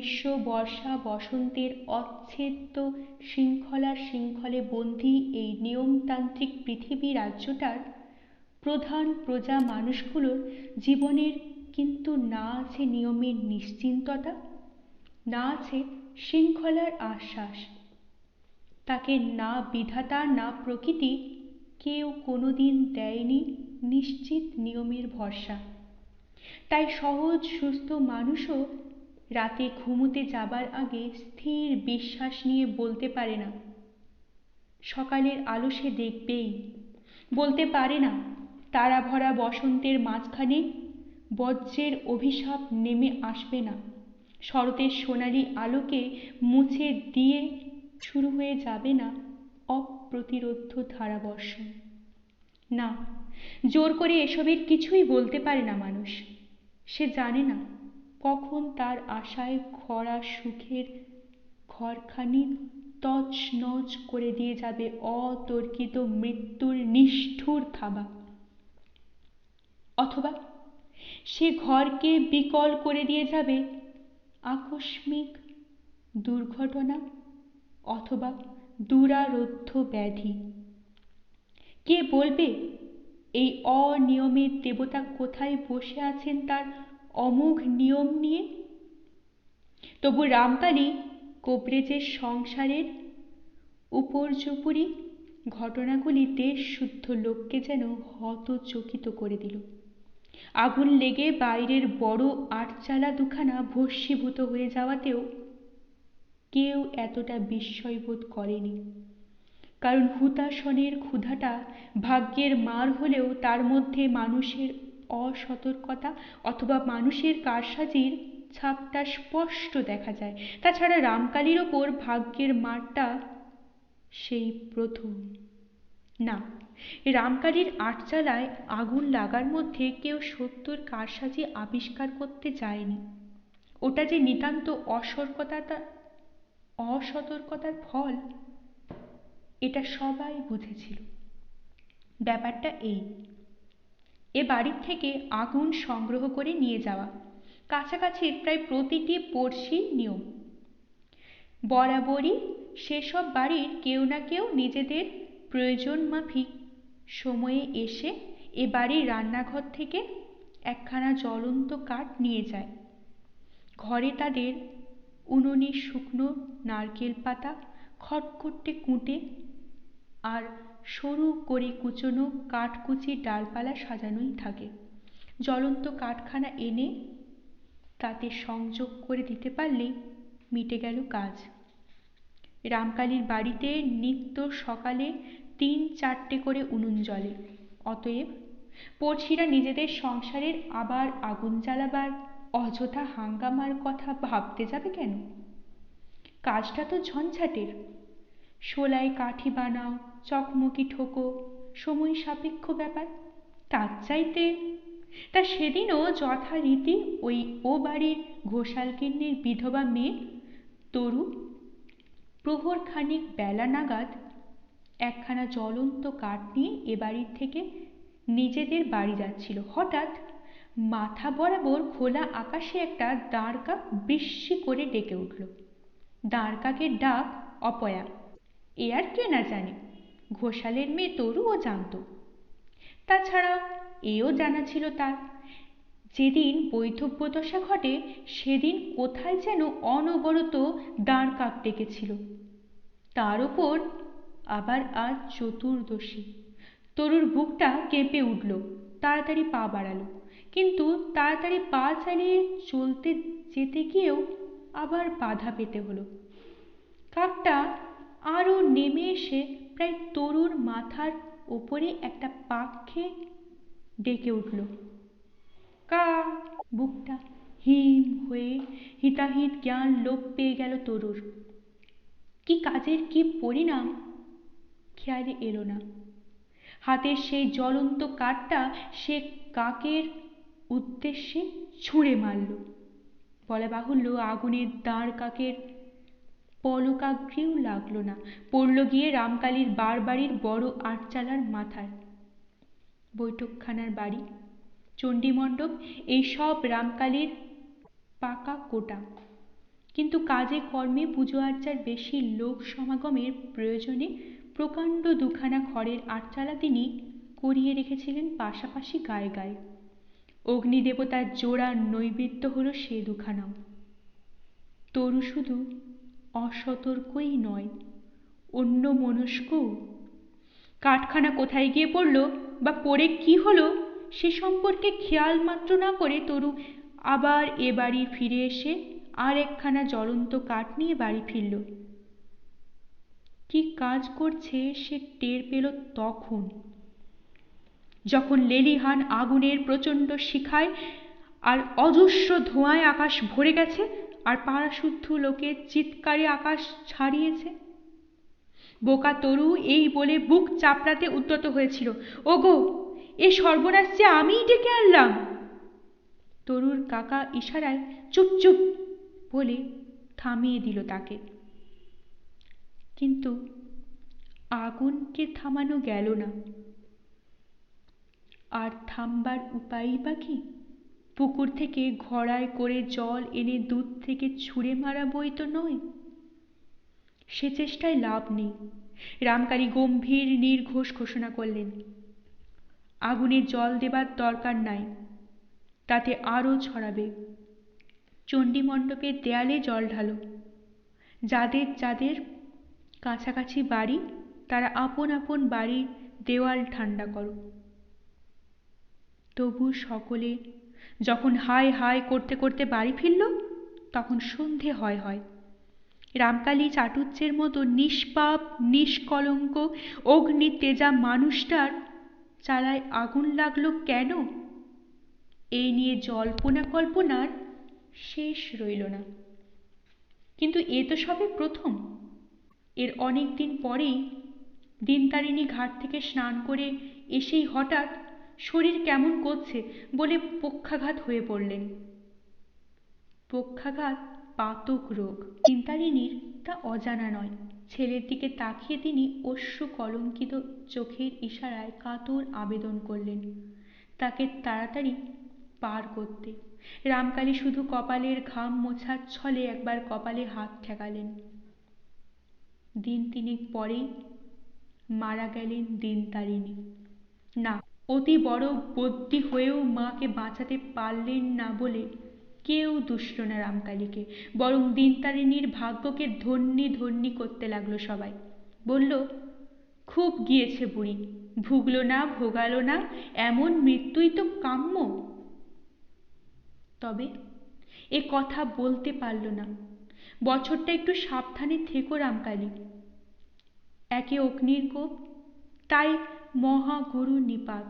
গ্রীষ্ম বর্ষা বসন্তের অচ্ছেদ্য শৃঙ্খলার শৃঙ্খলে বন্দী এই নিয়মতান্ত্রিক পৃথিবী রাজ্যটার প্রধান প্রজা মানুষগুলোর জীবনের কিন্তু না আছে নিয়মের নিশ্চিন্ততা, না আছে শৃঙ্খলার আশ্বাস। তাকে না বিধাতা না প্রকৃতি কেউ কোনোদিন দেয়নি নিশ্চিত নিয়মের ভরসা। তাই সহজ সুস্থ মানুষও রাতে ঘুমোতে যাবার আগে স্থির বিশ্বাস নিয়ে বলতে পারে না সকালের আলো সে দেখবেই, বলতে পারে না তারা ভরা বসন্তের মাঝখানে বজ্রের অভিশাপ নেমে আসবে না, শরতের সোনালি আলোকে মুছে দিয়ে শুরু হয়ে যাবে না অপ্রতিরোধ্য ধারাবর্ষণ। না, জোর করে এসবের কিছুই বলতে পারে না মানুষ। সে জানে না কখন তার আশায় খরা সুখের ঘরখানি তছনছ করে দিয়ে যাবে অতর্কিত মৃত্যুর নিষ্ঠুর থাবা, অথবা সে ঘরকে বিকল করে দিয়ে যাবে আকস্মিক দুর্ঘটনা অথবা দুরারোধ্য ব্যাধি। কে বলবে এই অনিয়মের দেবতা কোথায় বসে আছেন তার অমোঘ নিয়ম নিয়ে? তবু রামকালী কোবরেজের সংসারের উপর্যুপরি ঘটনাগুলি দেশ শুদ্ধ লোককে যেন হতচকিত করে দিল। আগুন লেগে বাইরের বড় আটচালা দুখানা ভস্মীভূত হয়ে যাওয়াতেও কেউ এতটা বিস্ময় বোধ করেনি, কারণ হুতাশনের ক্ষুধাটা ভাগ্যের মার হলেও তার মধ্যে মানুষের অসতর্কতা অথবা মানুষের কারসাজির ছাপটা স্পষ্ট দেখা যায়। তাছাড়া রামকালীর ওপর ভাগ্যের মারটা সেই প্রথম। না, রামকালীর আটচালায় আগুন লাগার মধ্যে কেউ সত্যর কারসাজি আবিষ্কার করতে যায়নি। ওটা যে নিতান্ত অসতর্কতার ফল, এটা সবাই বুঝেছিল। ব্যাপারটা এই, এ বাড়ির থেকে আগুন সংগ্রহ করে নিয়ে যাওয়া কাছাকাছির প্রায় প্রতিটি পড়শির নিয়ম। বরাবরই সেসব বাড়ির কেউ না কেউ নিজেদের প্রয়োজন মাফিক সময়ে এসে এ বাড়ির রান্নাঘর থেকে একখানা জ্বলন্ত কাঠ নিয়ে যায়। ঘরে তাদের উনুনে শুকনো নারকেল পাতা খটখটে কুঁটে আর সরু করে কুচোনো কাঠকুচির ডালপালা সাজানোই থাকে। জ্বলন্ত কাঠখানা এনে তাতে সংযোগ করে দিতে পারলেই মিটে গেল কাজ। রামকালীর বাড়িতে নিত্য সকালে ৩-৪টে করে উনুন জ্বলে। অতএব পড়শিরা নিজেদের সংসারের আবার আগুন জ্বালাবার অযথা হাঙ্গামার কথা ভাবতে যাবে কেন? কাজটা তো ঝঞ্ঝাটের। শোলায় কাঠি বানাও, চকমকি ঠোকো, সময় সাপেক্ষ ব্যাপার। তার চাইতে তা সেদিনও যথারীতি ও বাড়ির ঘোষালকিন্নির বিধবা মেয়ে তরু প্রহর খানিক বেলা নাগাদ একখানা জ্বলন্ত কাঠ নিয়ে এ বাড়ির থেকে নিজেদের বাড়ি যাচ্ছিল। হঠাৎ মাথা বরাবর খোলা আকাশে একটা দাঁড়কাক বিস্মি করে ডেকে উঠল। দাঁড়কাকের ডাক অপয়া। এ আর কে না জানে, ঘোষালের মেয়ে তরু ও জানত। তাছাড়া এও জানা ছিল তার, যেদিন বৈধব্যদশা ঘটে সেদিন কোথায় যেন অনবরত দাঁড়কাক ডেকেছিল। তার উপর আবার আজ চতুর্দশী। তরুর বুকটা কেঁপে উঠল, তাড়াতাড়ি পা বাড়ালো, কিন্তু তাড়াতাড়ি পা চালিয়ে চলতে যেতে গিয়েও আবার বাধা পেতে হলো। কাকটা আরো নেমে এসে প্রায় তরুর মাথার ওপরে একটা পাক খেয়ে ডেকে উঠল, কা। বুকটা হিম হয়ে হিতাহিত জ্ঞান লোপ পেয়ে গেল তরুর। কি কাজের কি পরিণাম খেয়ালে এলো না। হাতের সেই জ্বলন্ত কাঠটা সে কাকের উদ্দেশ্যে ছুঁড়ে মারল। বলা বাহুল্য আগুনের দাঁড় কাকের পলকাগ্রেও লাগলো না, পড়ল গিয়ে রামকালীর বাড়ির বড় আটচালার মাথায়। বৈঠকখানার বাড়ি, চণ্ডীমণ্ডপ, এই সব রামকালীর পাকা কোটা। কিন্তু কাজে কর্মে পুজো আর্চার বেশি লোক সমাগমের প্রয়োজনে প্রকাণ্ড দুখানা খড়ের আটচালা তিনি করিয়ে রেখেছিলেন পাশাপাশি গায়ে গায়ে। অগ্নিদেবতার জোড়া নৈবেদ্য হল সে দুখানাও। তরু শুধু অসতর্কই নয়, অন্য মনস্কও। কাঠখানা কোথায় গিয়ে পড়ল বা পড়ে কি হলো সে সম্পর্কে খেয়াল মাত্র না করে তরু আবার এ বাড়ি ফিরে এসে আর একখানা জ্বলন্ত কাঠ নিয়ে বাড়ি ফিরল। কি কাজ করছে সে টের পেল তখন, যখন লেলিহান আগুনের প্রচণ্ড শিখায় আর অজস্র ধোঁয়ায় আকাশ ভরে গেছে আর পাড়াশুদ্ধ লোকের চিৎকারে আকাশ ছাড়িয়েছে। বোকা তরু এই বলে বুক চাপড়াতে উদ্যত হয়েছিল। ওগো, এ সর্বনাশ যে আমিই ডেকে আনলাম। তরুর কাকা ইশারায় চুপ চুপ বলে থামিয়ে দিল তাকে। কিন্তু আগুনকে থামানো গেল না। আর থামবার উপায়ই বা কি? পুকুর থেকে ঘড়ায় করে জল এনে দুধ থেকে ছুঁড়ে মারা বই তো নয়। সে চেষ্টায় লাভ নেই। রামকালী গম্ভীর নির্ঘোষ ঘোষণা করলেন, আগুনে জল দেবার দরকার নাই, তাতে আরও ছড়াবে। চণ্ডী মণ্ডপের দেয়ালে জল ঢালো। যাদের যাদের কাছাকাছি বাড়ি তারা আপন আপন বাড়ির দেওয়াল ঠান্ডা করো। তবু সকলে যখন হায় হায় করতে করতে বাড়ি ফিরল তখন সন্ধে হয় হয়। রামকালী চাটুজ্যের মতো নিষ্পাপ নিষ্কলঙ্ক অগ্নি তেজা মানুষটার চালায় আগুন লাগলো কেন, এই নিয়ে জল্পনা কল্পনার শেষ রইল না। কিন্তু এ তো সবে প্রথম। এর অনেক দিন পরেই দিনতারিণী ঘাট থেকে স্নান করে এসেই হঠাৎ শরীর কেমন করছে বলে পক্ষাঘাত হয়ে পড়লেন। পক্ষাঘাত পাতক রোগ। দিনতারিণীর তা অজানা নয়। ছেলের দিকে তাকিয়ে তিনি অশ্রু কলঙ্কিত চোখের ইশারায় কাতর আবেদন করলেন তাকে তাড়াতাড়ি পার করতে। রামকালী শুধু কপালের ঘাম মোছার ছলে একবার কপালে হাত ঠেকালেন। দিন তিনেক পরেই মারা গেলেন দিনতারিণী। না, অতি বড় বদ্যি হয়েও মাকে বাঁচাতে পারলেন না বলে কেউ দুষল না রামকালীকে, বরং দিনতারিণীর ভাগ্যকে ধন্যি ধন্যি করতে লাগলো সবাই। বলল, খুব গিয়েছে বুড়ি, ভুগল না ভোগালো না, এমন মৃত্যুই তো কাম্য। তবে এ কথা বলতে পারল না। বছরটা একটু সাবধানে থেকো রামকালী। একে অগ্নির কোপ, তাই মহাগুরু নিপাত।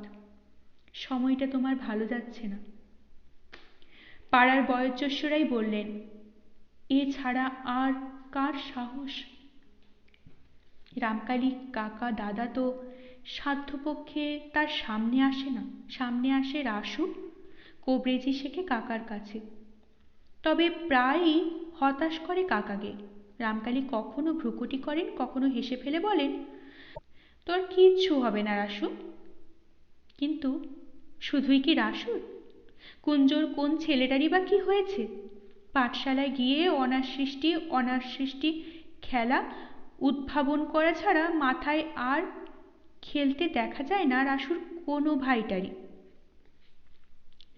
সময়টা তোমার ভালো যাচ্ছে না। পাড়ার বয়োজ্যেষ্ঠরাই বললেন, এ ছাড়া আর কার সাহস? রামকালী কাকা দাদা তো সাধ্যপক্ষে তার সামনে আসে না। সামনে আসে রাসু, কবরেজি শেখে কাকার কাছে, তবে প্রায়ই হতাশ করে কাকাকে। রামকালী কখনো ভ্রুকুটি করেন, কখনো হেসে ফেলে বলেন, তোর কিচ্ছু হবে না রাসু। কিন্তু শুধুই কি রাসুর? কুঞ্জোর কোন ছেলেটারই বা কি হয়েছে? পাঠশালায় গিয়ে অনার সৃষ্টি খেলা উদ্ভাবন করা ছাড়া মাথায় আর খেলতে দেখা যায় না রাসুর কোনো ভাইটারই।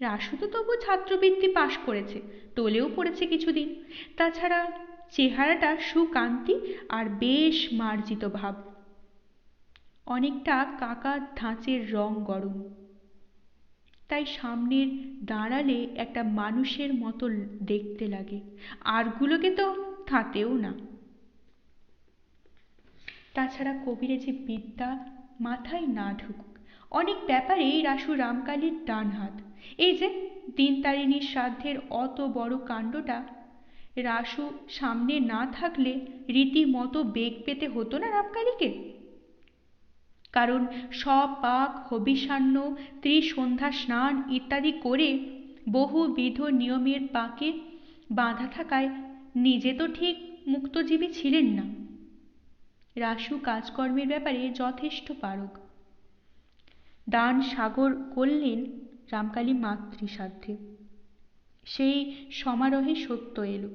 রাসু তো তবু ছাত্রবৃত্তি পাশ করেছে, টোলেও পড়েছে কিছুদিন। তাছাড়া চেহারাটা সুকান্তি আর বেশ মার্জিত ভাব। অনেকটা কাকার ধাঁচের রং গরম, তাই সামনের দাঁড়ালে একটা মানুষের মতো দেখতে লাগে। আরগুলোকে তো থাতেও না। তাছাড়া কবিরাজি বিদ্যা মাথায় না ঢুকুক, অনেক ব্যাপারেই রাসু রামকালীর ডান হাত। এই যে দিনতারিণীর শ্রাদ্ধের অত বড় কাণ্ডটা রাসু সামনে না থাকলে রীতিমতো বেগ পেতে হতো না রামকালীকে। কারণ সপাক হবিষান্ন ত্রিসন্ধ্যা স্নান ইত্যাদি করে বহুবিধ নিয়মের পাকে বাঁধা থাকায় নিজে তো ঠিক মুক্তজীবী ছিলেন না। রাসু কাজকর্মের ব্যাপারে যথেষ্ট পারক। দান সাগর করলেন রামকালী মাতৃসাধ্যে। সেই সমারোহে সত্য এলো।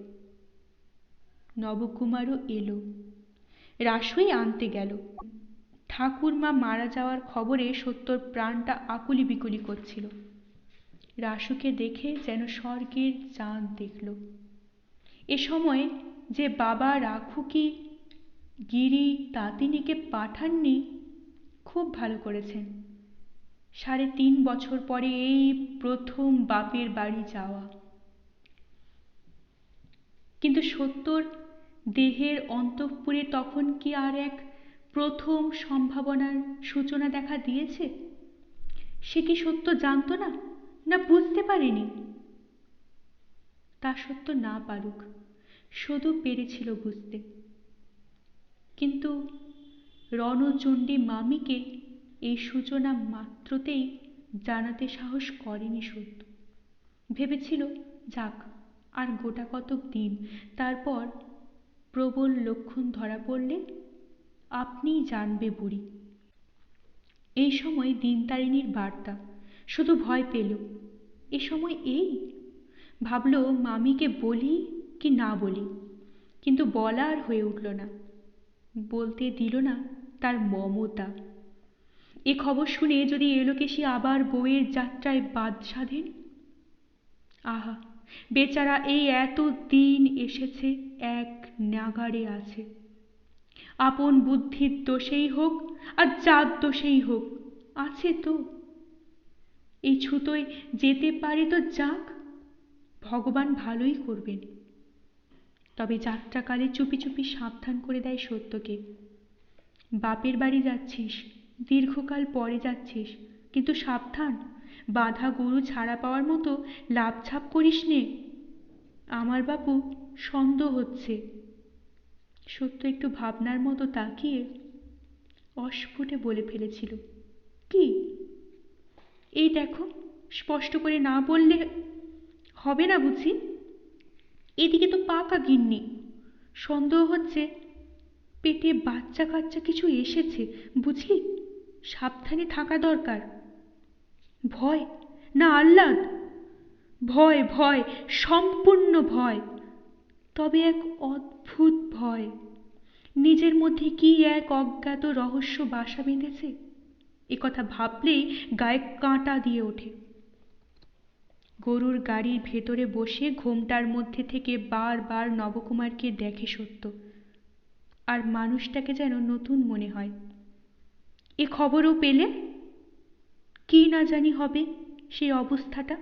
নবকুমারও এলো। রাসুই আনতে গেল। ঠাকুরমা মারা যাওয়ার খবরে সত্যর প্রাণটা আকুলি বিকুলি করছিল। রাসুকে দেখে যেন স্বর্গের চাঁদ দেখল। এ সময় যে বাবা রাখু কি গিরি তাতিনীকে পাঠাননি, খুব ভালো করেছেন। 3.5 বছর পরে এই প্রথম বাপের বাড়ি যাওয়া। কিন্তু সত্যর দেহের অন্তঃপুরে তখন কি আর এক প্রথম সম্ভাবনার সূচনা দেখা দিয়েছে? সে কি সত্য জানত না, না বুঝতে পারেনি? তা সত্য না পারুক, শুধু পেরেছিল বুঝতে। কিন্তু রণচণ্ডী মামিকে এই সূচনা মাত্রতেই জানাতে সাহস করেনি সত্য। ভেবেছিল যাক আর গোটা কতক দিন, তারপর প্রবল লক্ষণ ধরা পড়লে আপনিই জানবে বুড়ি। এই সময় দিনতারিণীর বার্তা, শুধু ভয় পেল। এ সময় এই ভাবল মামিকে বলি কি না বলি, কিন্তু বলা আর হয়ে উঠল না। বলতে দিল না তার মমতা। এ খবর শুনে যদি এলোকেশী আবার বউয়ের যাত্রায় বাদ সাধেন। আহা, বেচারা এই এত দিন এসেছে, এক নাগাড়ে আছে। আপন বুদ্ধির দোষেই হোক আর জাত দোষেই হোক, আছে তো। এই ছুতোয় যেতে পারে তো যাক, ভগবান ভালোই করবেন। তবে যাত্রাকালে চুপি চুপি সাবধান করে দেয় সত্যকে, বাপের বাড়ি যাচ্ছিস, দীর্ঘকাল পরে যাচ্ছিস, কিন্তু সাবধান, বাঁধা গরু ছাড়া পাওয়ার মতো লাভঝাপ করিস নে। আমার বাপু সন্দেহ হচ্ছে। সত্য একটু ভাবনার মতো তাকিয়ে অস্ফুটে বলে ফেলেছিল, কি? এই দেখো, স্পষ্ট করে না বললে হবে না বুঝি? এদিকে তো পাকা গিন্নি, সন্দেহ হচ্ছে পেটে বাচ্চা কাচ্চা কিছু এসেছে, বুঝলি? সাবধানে থাকা দরকার। ভয় না আহ্লাদ? ভয়, ভয়, সম্পূর্ণ ভয়। তবে এক অদ্ভুত ভয়। নিজের মধ্যে কি এক অজ্ঞাত রহস্য বাসা বেঁধেছে, এ কথা ভাবলেই গায়ে কাঁটা দিয়ে ওঠে। গরুর গাড়ির ভেতরে বসে ঘোমটার মধ্যে থেকে বারবার নবকুমারকে দেখে সত্য, আর মানুষটাকে যেন নতুন মনে হয়। এ খবরও পেলে কি না জানি হবে সেই অবস্থাটা।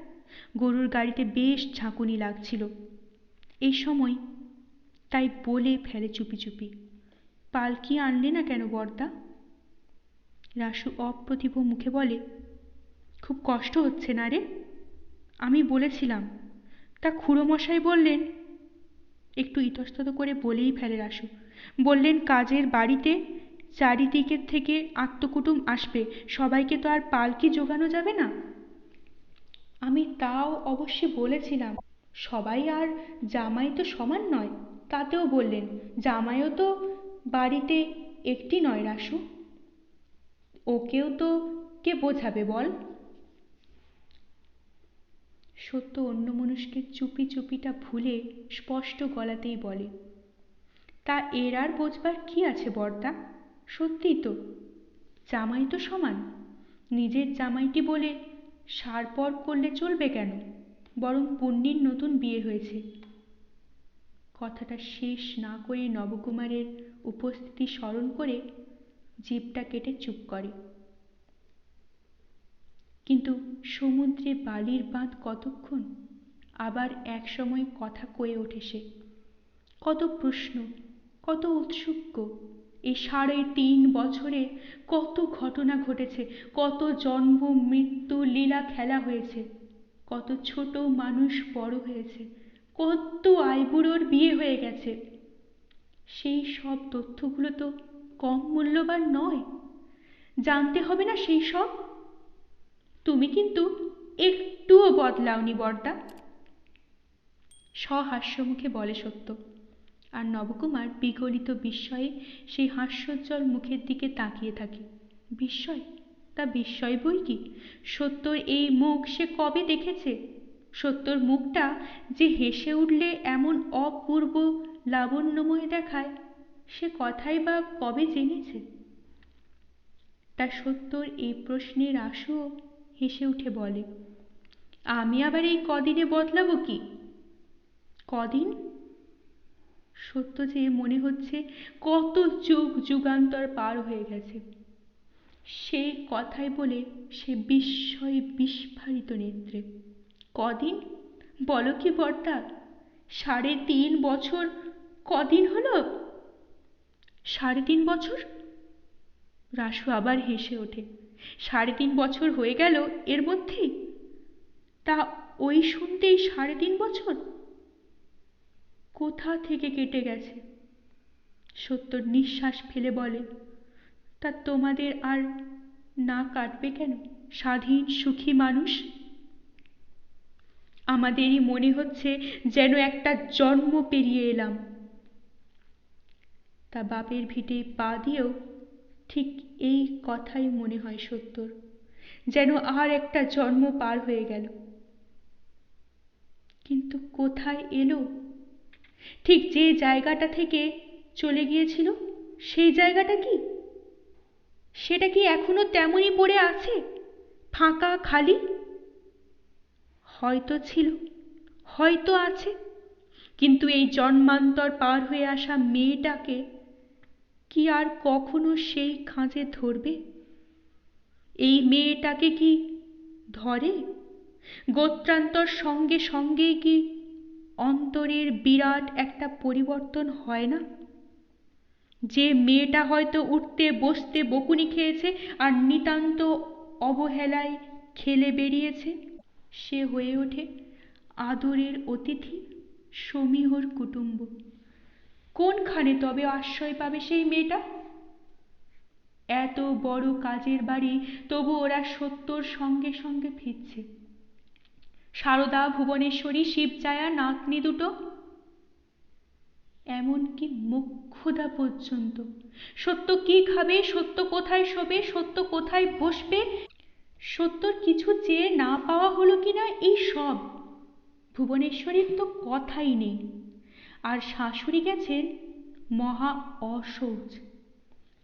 গরুর গাড়িতে বেশ ঝাঁকুনি লাগছিল এই সময়, তাই বলে ফেলে চুপি চুপি, পালকি আনলে না কেন বর্দা? রাসু অপ্রতিভ মুখে বলে, খুব কষ্ট হচ্ছে না রে? আমি বলেছিলাম। তা খুড়োমশাই বললেন। একটু ইতস্তত করে বলেই ফেলে রাসু, বললেন কাজের বাড়িতে চারিদিকের থেকে আত্মকুটুম আসবে, সবাইকে তো আর পালকি জোগানো যাবে না। আমি তাও অবশ্যই বলেছিলাম, সবাই আর জামাই তো সমান নয়। তাতেও বললেন জামাইও তো বাড়িতে একটি নয় রাসু, ওকেও তো কে বোঝাবে বল? সত্য অন্যমনস্কের চুপি চুপিটা ভুলে স্পষ্ট গলাতেই বলে, তা এর আর বোঝবার কি আছে বর্দা? সত্যিই তো, জামাই তো সমান। নিজের জামাইটি বলে সারপর করলে চলবে কেন? বরং পুণ্যির নতুন বিয়ে হয়েছে। কথাটা শেষ না করে নবকুমারের উপস্থিতি স্মরণ করে জিভটা কেটে চুপ করে। কিন্তু সমুদ্রে বালির বাঁধ কতক্ষণ? আবার এক সময় কথা কয়ে ওঠে সে। কত প্রশ্ন, কত ঔৎসুক্য। এই 3.5 বছরে কত ঘটনা ঘটেছে, কত জন্ম মৃত্যু লীলা খেলা হয়েছে, কত ছোট মানুষ বড় হয়েছে, কত আইবুড়োর বিয়ে হয়ে গেছে। সেই সব তথ্যগুলো তো কম মূল্যবান নয়। জানতে হবে না সেই সব? তুমি কিন্তু একটুও বদলাওনি বর্দা, সহাস্যমুখে বলে সত্য। আর নবকুমার বিগলিত বিস্ময়ে সেই হাস্যোজ্জ্বল মুখের দিকে তাকিয়ে থাকে। বিস্ময়? তা বিস্ময় বই কি? সত্যর এই মুখ সে কবে দেখেছে? সত্যর মুখটা যে হেসে উঠলে এমন অপূর্ব লাবণ্যময় দেখায় সে কথাই বা কবে জেনেছে? তা সত্যর এই প্রশ্নের আশুও হেসে উঠে বলে, আমি আবার এই কদিনে বদলাবো কি? কদিন? সত্য যে মনে হচ্ছে কত যুগ যুগান্তর পার হয়ে গেছে। সেই কথাই বলে সে বিস্ময়ে বিস্ফারিত নেত্রে, কদিন বলো কি বর্দা? 3.5 বছর কদিন হলো? 3.5 বছর? রাসু আবার হেসে ওঠে, 3.5 বছর হয়ে গেল এর মধ্যেই? তা ওই শুনতেই 3.5 বছর কোথা থেকে কেটে গেছে। সত্য নিঃশ্বাস ফেলে বলে, তা তোমাদের আর না কাটবে কেন? স্বাধীন সুখী মানুষ আমাদেরই মনে হচ্ছে যেন একটা জন্ম পেরিয়ে এলাম। তা বাপের ভিটে পা দিয়েও ঠিক এই কথাই মনে হয় সত্যর, যেন আর একটা জন্ম পার হয়ে গেল। কিন্তু কোথায় এলো? ঠিক যে জায়গাটা থেকে চলে গিয়েছিল সেই জায়গাটা কি? সেটা কি এখনো তেমনই পড়ে আছে, ফাঁকা খালি? হয়তো ছিল, হয়তো আছে, কিন্তু এই জন্মান্তর পার হয়ে আসা মেয়েটাকে কি আর কখনো সেই খাঁজে ধরবে? এই মেয়েটাকে কি ধরে? গোত্রান্তর সঙ্গে সঙ্গেই কি অন্তরের বিরাট একটা পরিবর্তন হয় না? যে মেয়েটা হয়তো উঠতে বসতে বকুনি খেয়েছে আর নিতান্ত অবহেলায় খেলে বেরিয়েছে, সে হয়ে ওঠে আদরের অতিথি, সমীহর কুটুম্ব। কোনখানে তবে আশ্রয় পাবে সেই মেয়েটা? এত বড় কাজের বাড়ি, তবু ওরা সত্যর সঙ্গে সঙ্গে ফিরছে। সারদা, ভুবনেশ্বরী, শিবজায়া, নাতনি দুটো, এমনকি মোক্ষদা পর্যন্ত। সত্য কি খাবে, সত্য কোথায় শোবে, সত্য কোথায় বসবে, সত্যর কিছু চেয়ে না পাওয়া হলো কিনা, এই সব। ভুবনেশ্বরীর তো কথাই নেই। আর শাশুড়ি গেছেন মহা অশৌচ,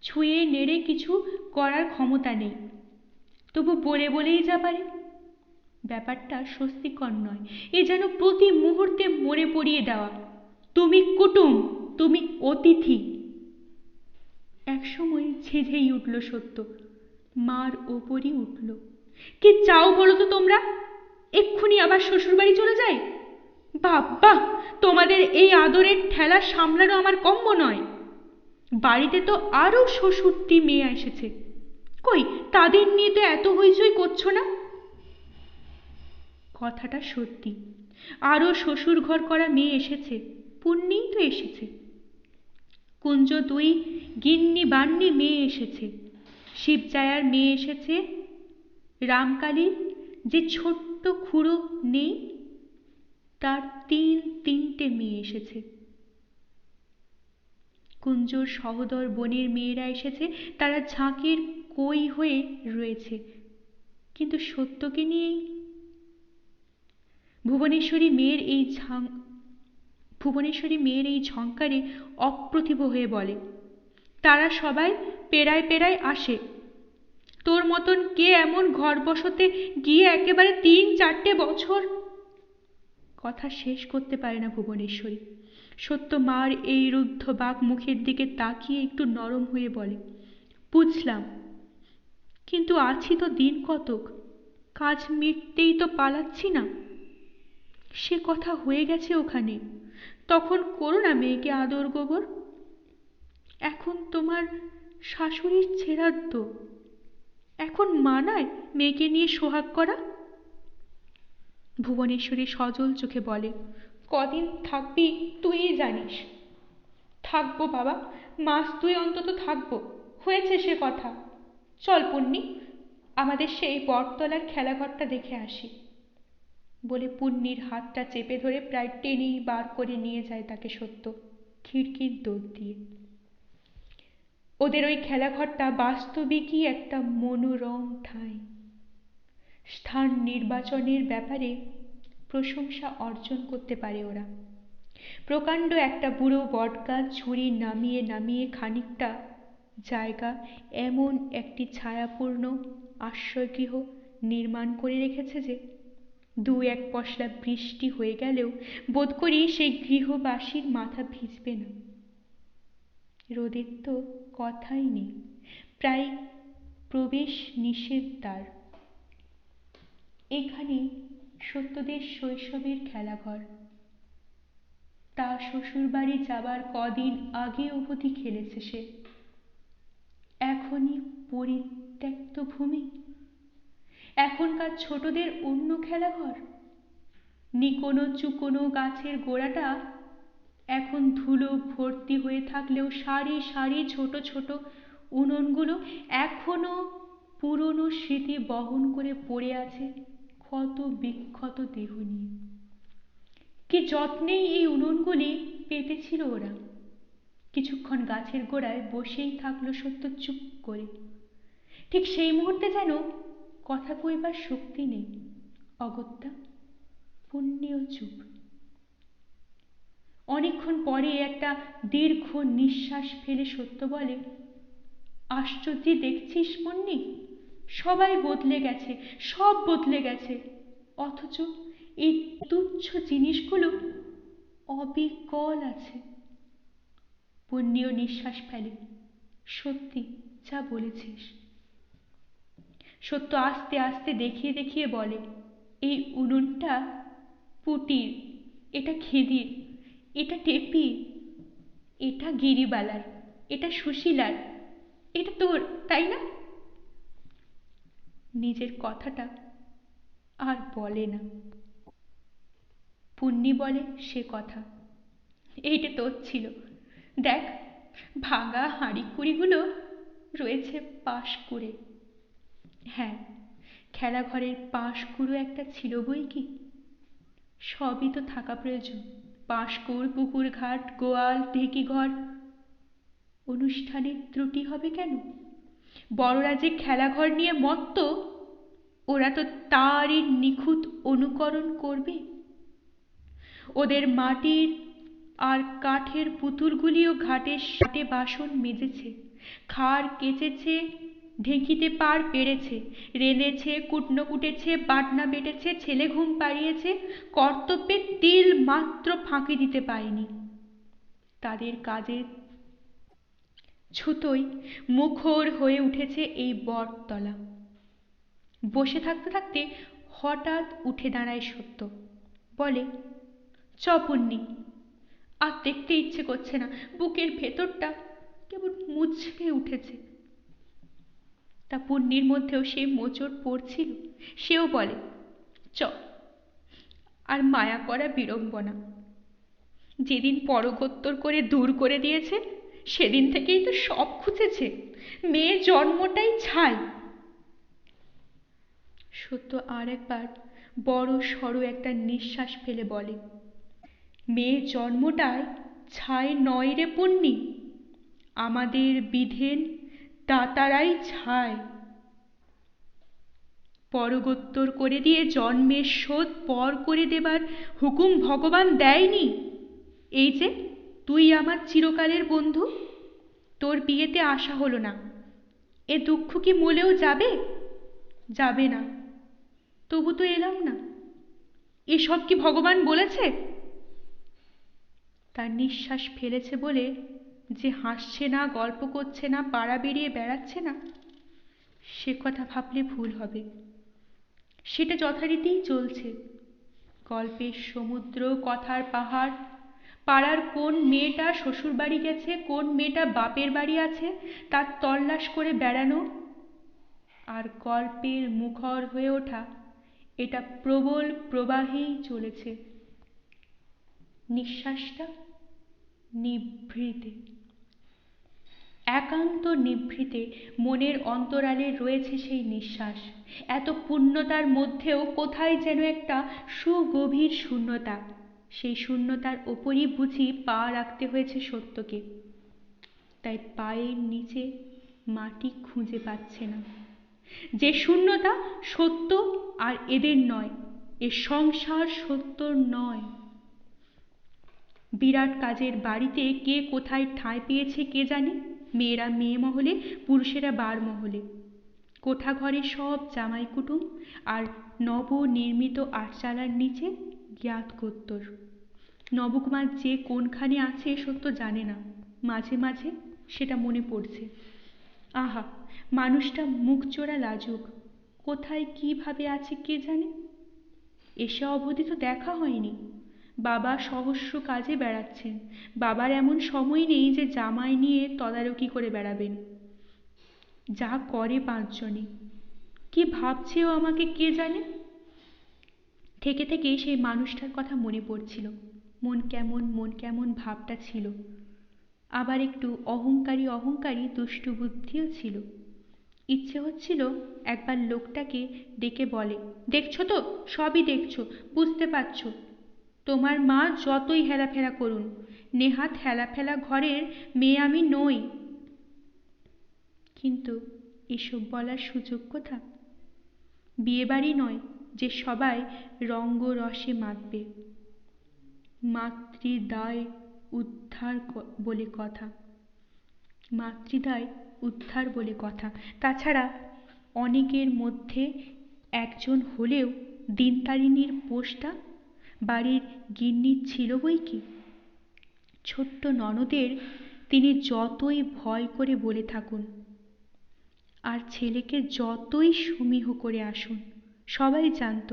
ছুঁয়ে নেড়ে কিছু করার ক্ষমতা নেই, তবু বলে বলেই যা পারে। ব্যাপারটা স্বস্তিকর নয়, এ যেন প্রতি মুহূর্তে মনে পড়িয়ে দেওয়া, তুমি কুটুম, তুমি অতিথি। একসময় ঝেঝেই উঠল সত্য, মার ওপরই উঠল। কি চাও বলো তো তোমরা? এক্ষুনি আবার শ্বশুরবাড়ি চলে যাই? বাবা, তোমাদের এই আদরের ঠেলা সামলানো আমার কম্ম নয়। বাড়িতে তো আরো শ্বশুরটি মেয়ে এসেছে, কই তাদের নিয়ে তো এত হইচই করছো না? কথাটা সত্যি, আরো শ্বশুর ঘর করা মেয়ে এসেছে, পুণ্যেই তো এসেছে। কুঞ্জ 2 গিন্নি বান্নি মেয়ে এসেছে, শিবজায়ার মেয়ে এসেছে, রামকালীর যে ছোট্ট খুড়ো নেই তার 3 মেয়ে এসেছে। কুঞ্জর সহোদর বোনের মেয়েরা এসেছে, তারা ঝাঁকের কই হয়ে রয়েছে, কিন্তু সত্যকে নিয়েই। ভুবনেশ্বরী মেয়ের এই ঝঙ্কারে অপ্রতিভ হয়ে বলে, তারা সবাই পেরায় পেরায় আসে, তোর মতন কে এমন ঘর বসতে গিয়ে একেবারে 3-4 বছর। কথা শেষ করতে পারে না ভুবনেশ্বরী। সত্য মার এই রুদ্ধ বাক মুখের দিকে তাকিয়ে একটু নরম হয়ে বলে, বুঝলাম, কিন্তু আছি তো দিন কতক, কাজ মিটতেই তো পালাচ্ছি না। সে কথা হয়ে গেছে ওখানে, তখন করো না মেয়েকে আদর গোবর। এখন তোমার শাশুড়ির ছেড়াদ্দ, এখন মানায় মেয়েকে নিয়ে সোহাগ করা? ভুবনেশ্বরী সজল চোখে বলে, কদিন থাকবি তুই জানিস। থাকবো বাবা, 1 মাস 2 অন্তত থাকবো, হয়েছে সে কথা। চল পুন্নি, আমাদের সেই বটতলার খেলাঘরটা দেখে আসি। বলে পুন্নির হাতটা চেপে ধরে প্রায় টেনেই বার করে নিয়ে যায় তাকে সত্য, খিড়কির দোর দিয়ে। ওদের ওই খেলাঘরটা বাস্তবিকই একটা মনোরম ঠাঁই। স্থান নির্বাচনের ব্যাপারে প্রশংসা অর্জন করতে পারে ওরা। প্রকাণ্ড একটা বুড়ো বটগাছ ঝুড়ি নামিয়ে নামিয়ে খানিকটা জায়গা এমন একটি ছায়াপূর্ণ আশ্রয়গৃহ নির্মাণ করে রেখেছে যে দু এক পশলা বৃষ্টি হয়ে গেলেও বোধ করি সেই গৃহবাসীর মাথা ভিজবে না। রোদের তো কথাই নেই, প্রায় প্রবেশ নিষেধ তার। এখানে সত্যদের শৈশবের খেলাঘর। তা শ্বশুরবাড়ি যাবার কদিন আগে অবধি খেলেছে সে। এখনই পরিত্যক্ত ভূমি, এখনকার ছোটদের অন্য খেলাঘর। নিকোনো চুকোনো গাছের গোড়াটা এখন ধুলো ভর্তি হয়ে থাকলেও সারি সারি ছোট ছোট উনুনগুলো এখনো পুরনো স্মৃতি বহন করে পড়ে আছে ক্ষত বিক্ষত দেহ নিয়ে। কি যত্নেই এই উনুনগুলি পেতেছিল ওরা। কিছুক্ষণ গাছের গোড়ায় বসেই থাকলো সত্য চুপ করে। ঠিক সেই মুহূর্তে যেন কথা কইবার শক্তি নেই। অগত্যা পুণ্যিও চুপ। অনেকক্ষণ পরে একটা দীর্ঘ নিঃশ্বাস ফেলে সত্য বলে, আশ্চর্য দেখছিস পুণ্যি, সবাই বদলে গেছে, সব বদলে গেছে, অথচ এই তুচ্ছ জিনিসগুলো অবিকল আছে। পুণ্যিও নিঃশ্বাস ফেলে, সত্যি যা বলেছিস। সত্য আস্তে আস্তে দেখিয়ে দেখিয়ে বলে, এই উনুনটা পুটির, এটা খিদির, এটা টেপি, এটা গিরিবালার, এটা সুশীলার, এটা তোর, তাই না? নিজের কথাটা আর বলে না। পুণ্যি বলে সে কথা, এইটা তোর ছিল, দেখ ভাঙা হাঁড়িকুড়িগুলো রয়েছে পাশ করে। হ্যাঁ, খেলাঘরের পাশকুড়ো একটা ছিল বই কি। সবই তো থাকা প্রয়োজন, পাশকুড়, পুকুর ঘাট, গোয়াল, ঢেকিঘর। অনুষ্ঠানের ত্রুটি হবে কেন? বড়রা যে খেলাঘর নিয়ে মত্ত, ওরা তো তারই নিখুঁত অনুকরণ করবে। ওদের মাটির আর কাঠের পুতুলগুলিও ঘাটে সাটে বাসন মেজেছে, খাড় কেচেছে, ঢেঁকিতে পার পেরেছে, রেঁধেছে, কুটনো কুটেছে, বাটনা বেটেছে, ছেলে ঘুম পাড়িয়েছে, কর্তব্যে তিল মাত্র ফাঁকি দিতে পায়নি। তাদের কাজের ছুতোয় মুখর হয়ে উঠেছে এই বটতলা। বসে থাকতে থাকতে হঠাৎ উঠে দাঁড়ায় সত্য, বলে, চ পুণ্যি, আর দেখতে ইচ্ছে করছে না, বুকের ভেতরটা কেমন মুচড়ে উঠেছে। তা পুণ্যির মধ্যেও সেই মোচড় পড়ছিল। সেও বলে, চ। আর মায়া করা বিড়ম্বনা যেদিন পরগোত্তর করে দূর করে দিয়েছে, সেদিন থেকেই তো সব খুঁজেছে। মেয়ে জন্মটাই ছাই। সত্য আর একবার বড় সড়ো একটা নিঃশ্বাস ফেলে বলে, মেয়ে জন্মটায় ছাই নয় রে পুণ্যি, আমাদের বিধেন দাতারাই ছাই। পরগোত্তর করে দিয়ে জন্মের শোধ পর করে দেবার হুকুম ভগবান দেয়নি। এই যে তুই আমার চিরকালের বন্ধু, তোর বিয়েতে আসা হলো না, এ দুঃখ কি মলেও যাবে? যাবে না, তবু তো এলাম না। এসব কি ভগবান বলেছে? তার নিঃশ্বাস ফেলেছে বলে যে হাসছে না, গল্প করছে না, পাড়া বেরিয়ে বেড়াচ্ছে না, সে কথা ভাবলে ভুল হবে। সেটা যথারীতিই চলছে। গল্পের সমুদ্র, কথার পাহাড়, পাড়ার কোন মেয়েটা শ্বশুর বাড়ি গেছে, কোন মেয়েটা বাপের বাড়ি আছে, তার তল্লাশ করে বেড়ানো, আর গল্পের মুখর হয়ে ওঠা, এটা প্রবল প্রবাহেই চলেছে। নিঃশ্বাসটা নিভৃতে, একান্ত নিভৃতে মনের অন্তরালে রয়েছে সেই নিঃশ্বাস। এত পূর্ণতার মধ্যেও কোথায় যেন একটা সুগভীর শূন্যতা। সেই শূন্যতার ওপরই বুঝি পা রাখতে হয়েছে সত্যকে। তাই পায়ের নিচে মাটি খুঁজে পাচ্ছে না। যে শূন্যতা সত্য আর এদের নয়, এ সংসার সত্যর নয়। বিরাট কাজের বাড়িতে কে কোথায় ঠাঁই পেয়েছে কে জানে। মেয়েরা মেয়ে মহলে, পুরুষেরা বার মহলে। কোঠা ঘরে সব জামাই কুটুম, আর নবনির্মিত আটচালার নিচে জ্ঞাত গোত্তর। নবকুমার যে কোনখানে আছে সত্য জানে না, মাঝে মাঝে সেটা মনে পড়ছে। আহা, মানুষটা মুখচোরা লাজুক, কোথায় কিভাবে আছে কে জানে। এসে অবধি তো দেখা হয়নি। বাবা সহস্র কাজে বেড়াচ্ছেন, বাবার এমন সময় নেই যে জামাই নিয়ে তদারকি করে বেড়াবেন। যা করে পাঁচজনে, কি ভাবছেও আমাকে কে জানে। থেকে থেকে সেই মানুষটার কথা মনে পড়ছিল। মন কেমন ভাবটা ছিল, আবার একটু অহংকারী অহংকারী দুষ্টু বুদ্ধিও ছিল। ইচ্ছে হচ্ছিল একবার লোকটাকে ডেকে বলে, দেখছো তো, সবই দেখছো, বুঝতে পারছো। তোমার মা যতই হেলাফেলা করুন, নেহাত হেলাফেলা ঘরের মেয়ে আমি নই। কিন্তু এসব বলার সুযোগ কোথা? বিয়েবাড়ি নয় যে সবাই রঙ্গরসে মাতবে। মাতৃদায় উদ্ধার বলে কথা, মাতৃদায় উদ্ধার বলে কথা। তাছাড়া অনেকের মধ্যে একজন হলেও দিনতারিণীর পোষটা বাড়ির গিন্নির ছিল বই কি। ছোট্ট ননদের তিনি যতই ভয় করে বলে থাকুন, আর ছেলেকে যতই সমীহ করে আসুন, সবাই জানত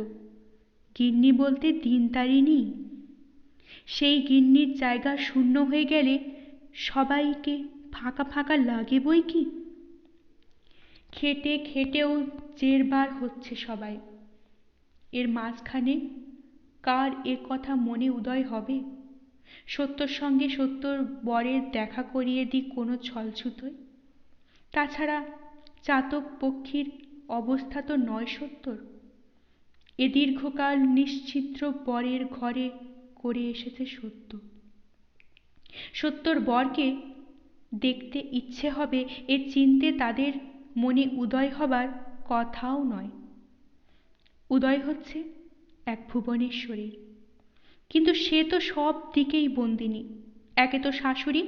গিন্নি বলতে দিনতারিণী। সেই গিন্নির জায়গা শূন্য হয়ে গেলে সবাইকে ফাঁকা ফাঁকা লাগে বই কি। খেটে খেটেও জেরবার হচ্ছে সবাই। এর মাঝখানে কার এ কথা মনে উদয় হবে? সত্যর সঙ্গে সত্যর বরের দেখা করিয়ে দিক কোনো ছলছুতোয়। তাছাড়া চাতক পক্ষীর অবস্থা তো নয় সত্যর। এ দীর্ঘকাল নিশ্চিদ্র বরের ঘরে করে এসেছে সত্য। সত্যর বরকে দেখতে ইচ্ছে হবে এ চিনতে তাদের মনে উদয় হবার কথাও নয়। উদয় হচ্ছে এক ভুবনেশ্বরীর, কিন্তু সে তো সব দিকেই বন্দিনী। একে তো শাশুড়ি,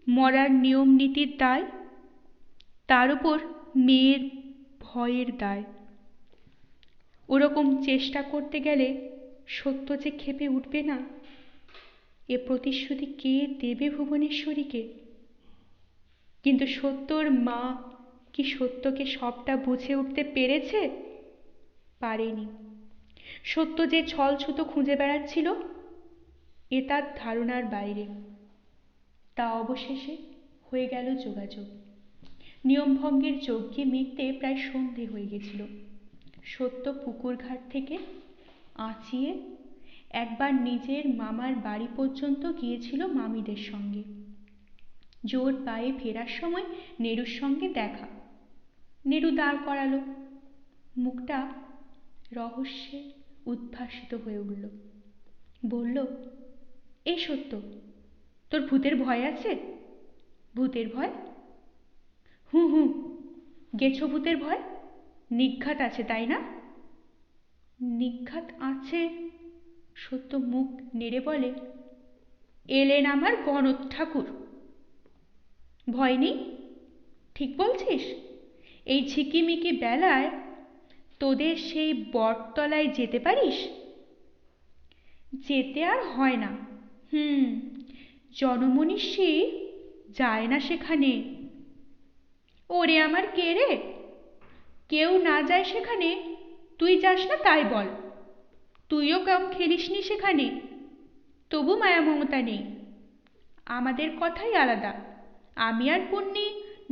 মরার নিয়ম নীতির দায়, তার উপর মেয়ের ভয়ের দায়। ওরকম চেষ্টা করতে গেলে সত্য যে ক্ষেপে উঠবে না, এ প্রতিশ্রুতি কে দেবে ভুবনেশ্বরীকে? কিন্তু সত্যর মা কি সত্যকে সবটা বুঝে উঠতে পেরেছে? পারেনি। সত্য যে ছলছুতো খুঁজে বেড়াচ্ছিল এ তার ধারণার বাইরে। তা অবশেষে হয়ে গেল যোগাযোগ। নিয়মভঙ্গের যজ্ঞে মিটতে প্রায় সন্ধে হয়ে গেছিল। সত্য পুকুর ঘাট থেকে আঁচিয়ে একবার নিজের মামার বাড়ি পর্যন্ত গিয়েছিল মামিদের সঙ্গে। জোর পায়ে ফেরার সময় নেরুর সঙ্গে দেখা। নেরু দাঁড় করালো, মুখটা রহস্যে উদ্ভাসিত হয়ে উঠল। বলল, এই সত্য, তোর ভূতের ভয় আছে? ভূতের ভয়? হুঁ হুঁ, গেছো ভূতের ভয়? নিঘাত আছে তাই না? নিঘাত আছে। সত্য মুখ নেড়ে বলে, এলেন আমার গণদ ঠাকুর। ভয় নেই? ঠিক বলছিস? এই ঝিকিমিকি বেলায় তোদের সেই বটতলায় যেতে পারিস? যেতে আর হয় না। জনমনীষী যায় না সেখানে। ওরে আমার কে রে? কেউ না যায় সেখানে, তুই যাস না তাই বল। তুইও কম খেলিসনি সেখানে, তবু মায়া মমতা নেই। আমাদের কথাই আলাদা। আমি আর পুণ্যি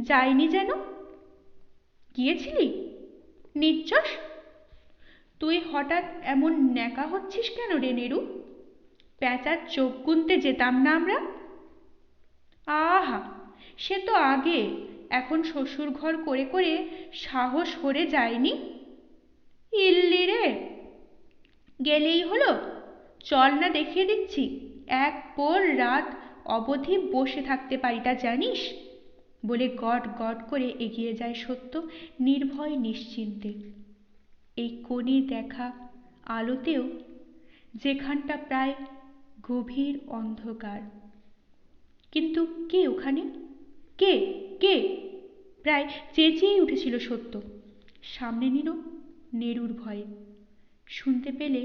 যাইনি যেন। গিয়েছিলি? নির্যশ, তুই হঠাৎ এমন ন্যাকা হচ্ছিস কেন রে নেরু? প্যাঁচার চোখ গুনতে যেতাম না আমরা? আহা, সে তো আগে, এখন শ্বশুর ঘর করে করে সাহস হরে যায়নি। ইল্লি রে, গেলেই হলো। চল না দেখিয়ে দিচ্ছি, এক পোর রাত অবধি বসে থাকতে পারি তা জানিস? বলে গট গট করে এগিয়ে যায় সত্য নির্ভয় নিশ্চিন্তে। এই কনির দেখা আলোতেও যেখানটা প্রায় গভীর অন্ধকার। কিন্তু কে ওখানে? কে কে? প্রায় চেঁচিয়েই উঠেছিল সত্য। সামনে নিল নেরুর ভয়ে। শুনতে পেলে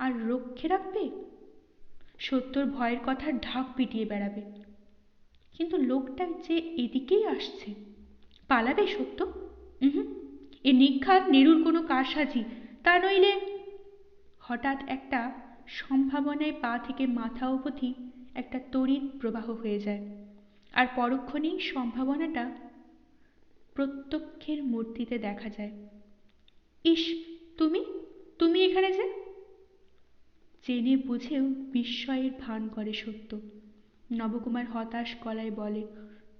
আর রক্ষে রাখবে? সত্যর ভয়ের কথা ঢাক পিটিয়ে বেড়াবে। কিন্তু লোকটা যে এদিকেই আসছে। পালাবে সত্য? এ নিঘাত নেরুর কোনো কারসাজি, তা নইলে। হঠাৎ একটা সম্ভাবনায় পা থেকে মাথা অবধি একটা তড়িৎ প্রবাহ হয়ে যায়, আর পরক্ষণেই সম্ভাবনাটা প্রত্যক্ষের মূর্তিতে দেখা যায়। ইস, তুমি তুমি এখানে যে! জেনে বুঝেও বিস্ময়ের ভান করে সত্য। নবকুমার হতাশ গলায় বলে,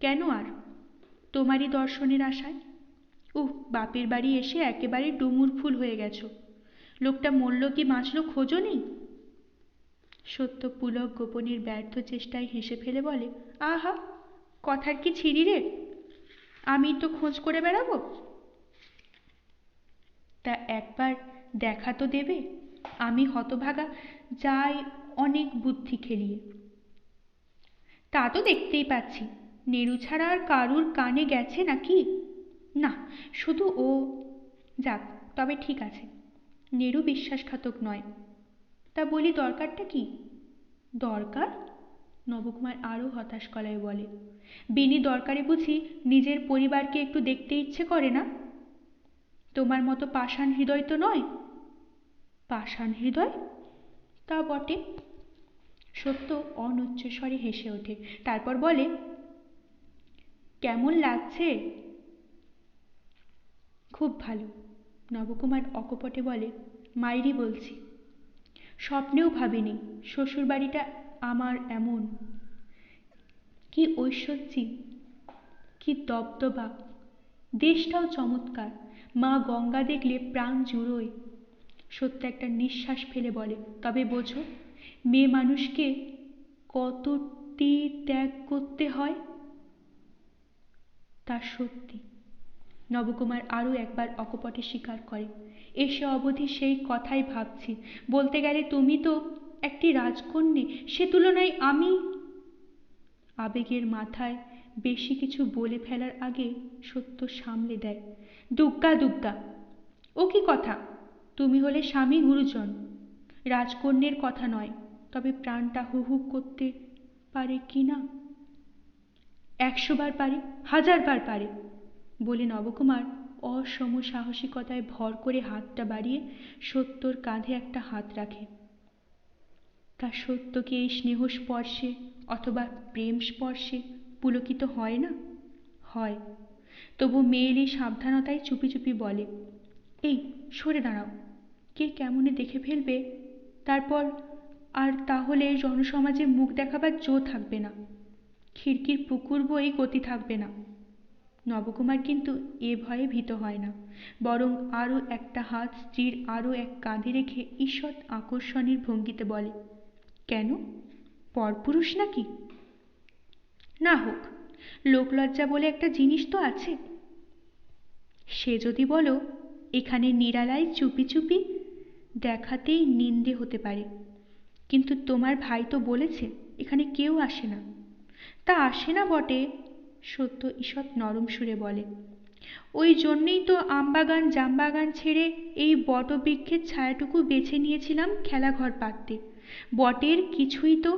কেন আর? তোমারই দর্শনের আশায়। বাপের বাড়ি এসে একেবারে ডুমুর ফুল হয়ে গেছো। লোকটা মরল কি বাঁচল খোঁজও নেই? সত্য পুলক গোপনের ব্যর্থ চেষ্টায় হেসে ফেলে বলে, আহা, কথার কি ছিরি রে! আমি তো খোঁজ করে বেড়াবো। তা একবার দেখা তো দেবে। আমি হতভাগা যাই অনেক বুদ্ধি খেলিয়ে। তা তো দেখতেই পাচ্ছি। নেরু ছাড়া আর কারুর কানে গেছে নাকি? না, শুধু ও। যাক, তবে ঠিক আছে, নেরু বিশ্বাসঘাতক নয়। তা বলি, দরকারটা কি? দরকার? নবকুমার আরো হতাশ গলায় বলে, বিনি দরকারে বুঝি নিজের পরিবারকে একটু দেখতে ইচ্ছে করে না? তোমার মতো পাষাণ হৃদয় তো নয়। পাষাণ হৃদয়? তা বটে। সত্য অনুচ্চস্বরে হেসে ওঠে, তারপর বলে, কেমন লাগছে? খুব ভালো। নবকুমার অকপটে বলে, মাইরি বলছি। স্বপ্নেও ভাবিনি শ্বশুরবাড়িটা আমার এমন। কি ঐশ্বর্যি, কি দবদবা! দেশটাও চমৎকার। মা গঙ্গা দেখলে প্রাণ জুড়োয়। সত্য একটা নিঃশ্বাস ফেলে বলে, তবে বোঝো, মেয়ে মানুষকে কতটি ত্যাগ করতে হয়। তা সত্যি। নবকুমার আরো একবার অকপটে স্বীকার করে, এসে অবধি সেই কথাই ভাবছি। বলতে গেলে তুমি তো একটি রাজকন্যে, সে তুলনায় আমি। আবেগের মাথায় বেশি কিছু বলে ফেলার আগে সত্য সামলে দেয়, দুগ্গা দুগ্গা, ও কি কথা! তুমি হলে স্বামী গুরুজন, রাজকন্যের কথা নয়। তবে প্রাণটা হু হু করতে পারে কি না? 100 বার পারে, 1000 বার পারে বলে নবকুমার অসম সাহসিকতায় ভর করে হাতটা বাড়িয়ে সত্যর কাঁধে একটা হাত রাখে। তা সত্য কি এই স্নেহ স্পর্শে অথবা প্রেম স্পর্শে পুলকিত হয় না? হয়। তবু মেয়েলি সাবধানতায় চুপি চুপি বলে, এই সরে দাঁড়াও, কে কেমনে দেখে ফেলবে তারপর। আর তাহলে জনসমাজে মুখ দেখাবার জো থাকবে না। খিড়কির পুকুর বই গতি থাকবে না। নবকুমার কিন্তু এ ভয়ে ভীত হয় না, বরং আরো একটা হাত স্ত্রীর আরো এক কাঁধে রেখে ঈষৎ আকর্ষণের ভঙ্গিতে বলে, কেন, পরপুরুষ নাকি? না হোক, লোকলজ্জা বলে একটা জিনিস তো আছে। সে যদি বলো, এখানে নিরালায় চুপি চুপি দেখাতেই নিন্দে হতে পারে। কিন্তু তোমার ভাই তো বলেছে এখানে কেউ আসে না। তা আসে না বটে, সত্য ঈষৎ নরম সুরে বলে। ওই জন্যেই তো আমবাগান জামবাগান ছেড়ে এই বটবৃক্ষের ছায়াটুকু বেছে নিয়েছিলাম খেলাঘর পাততে। বটের কিছুই তো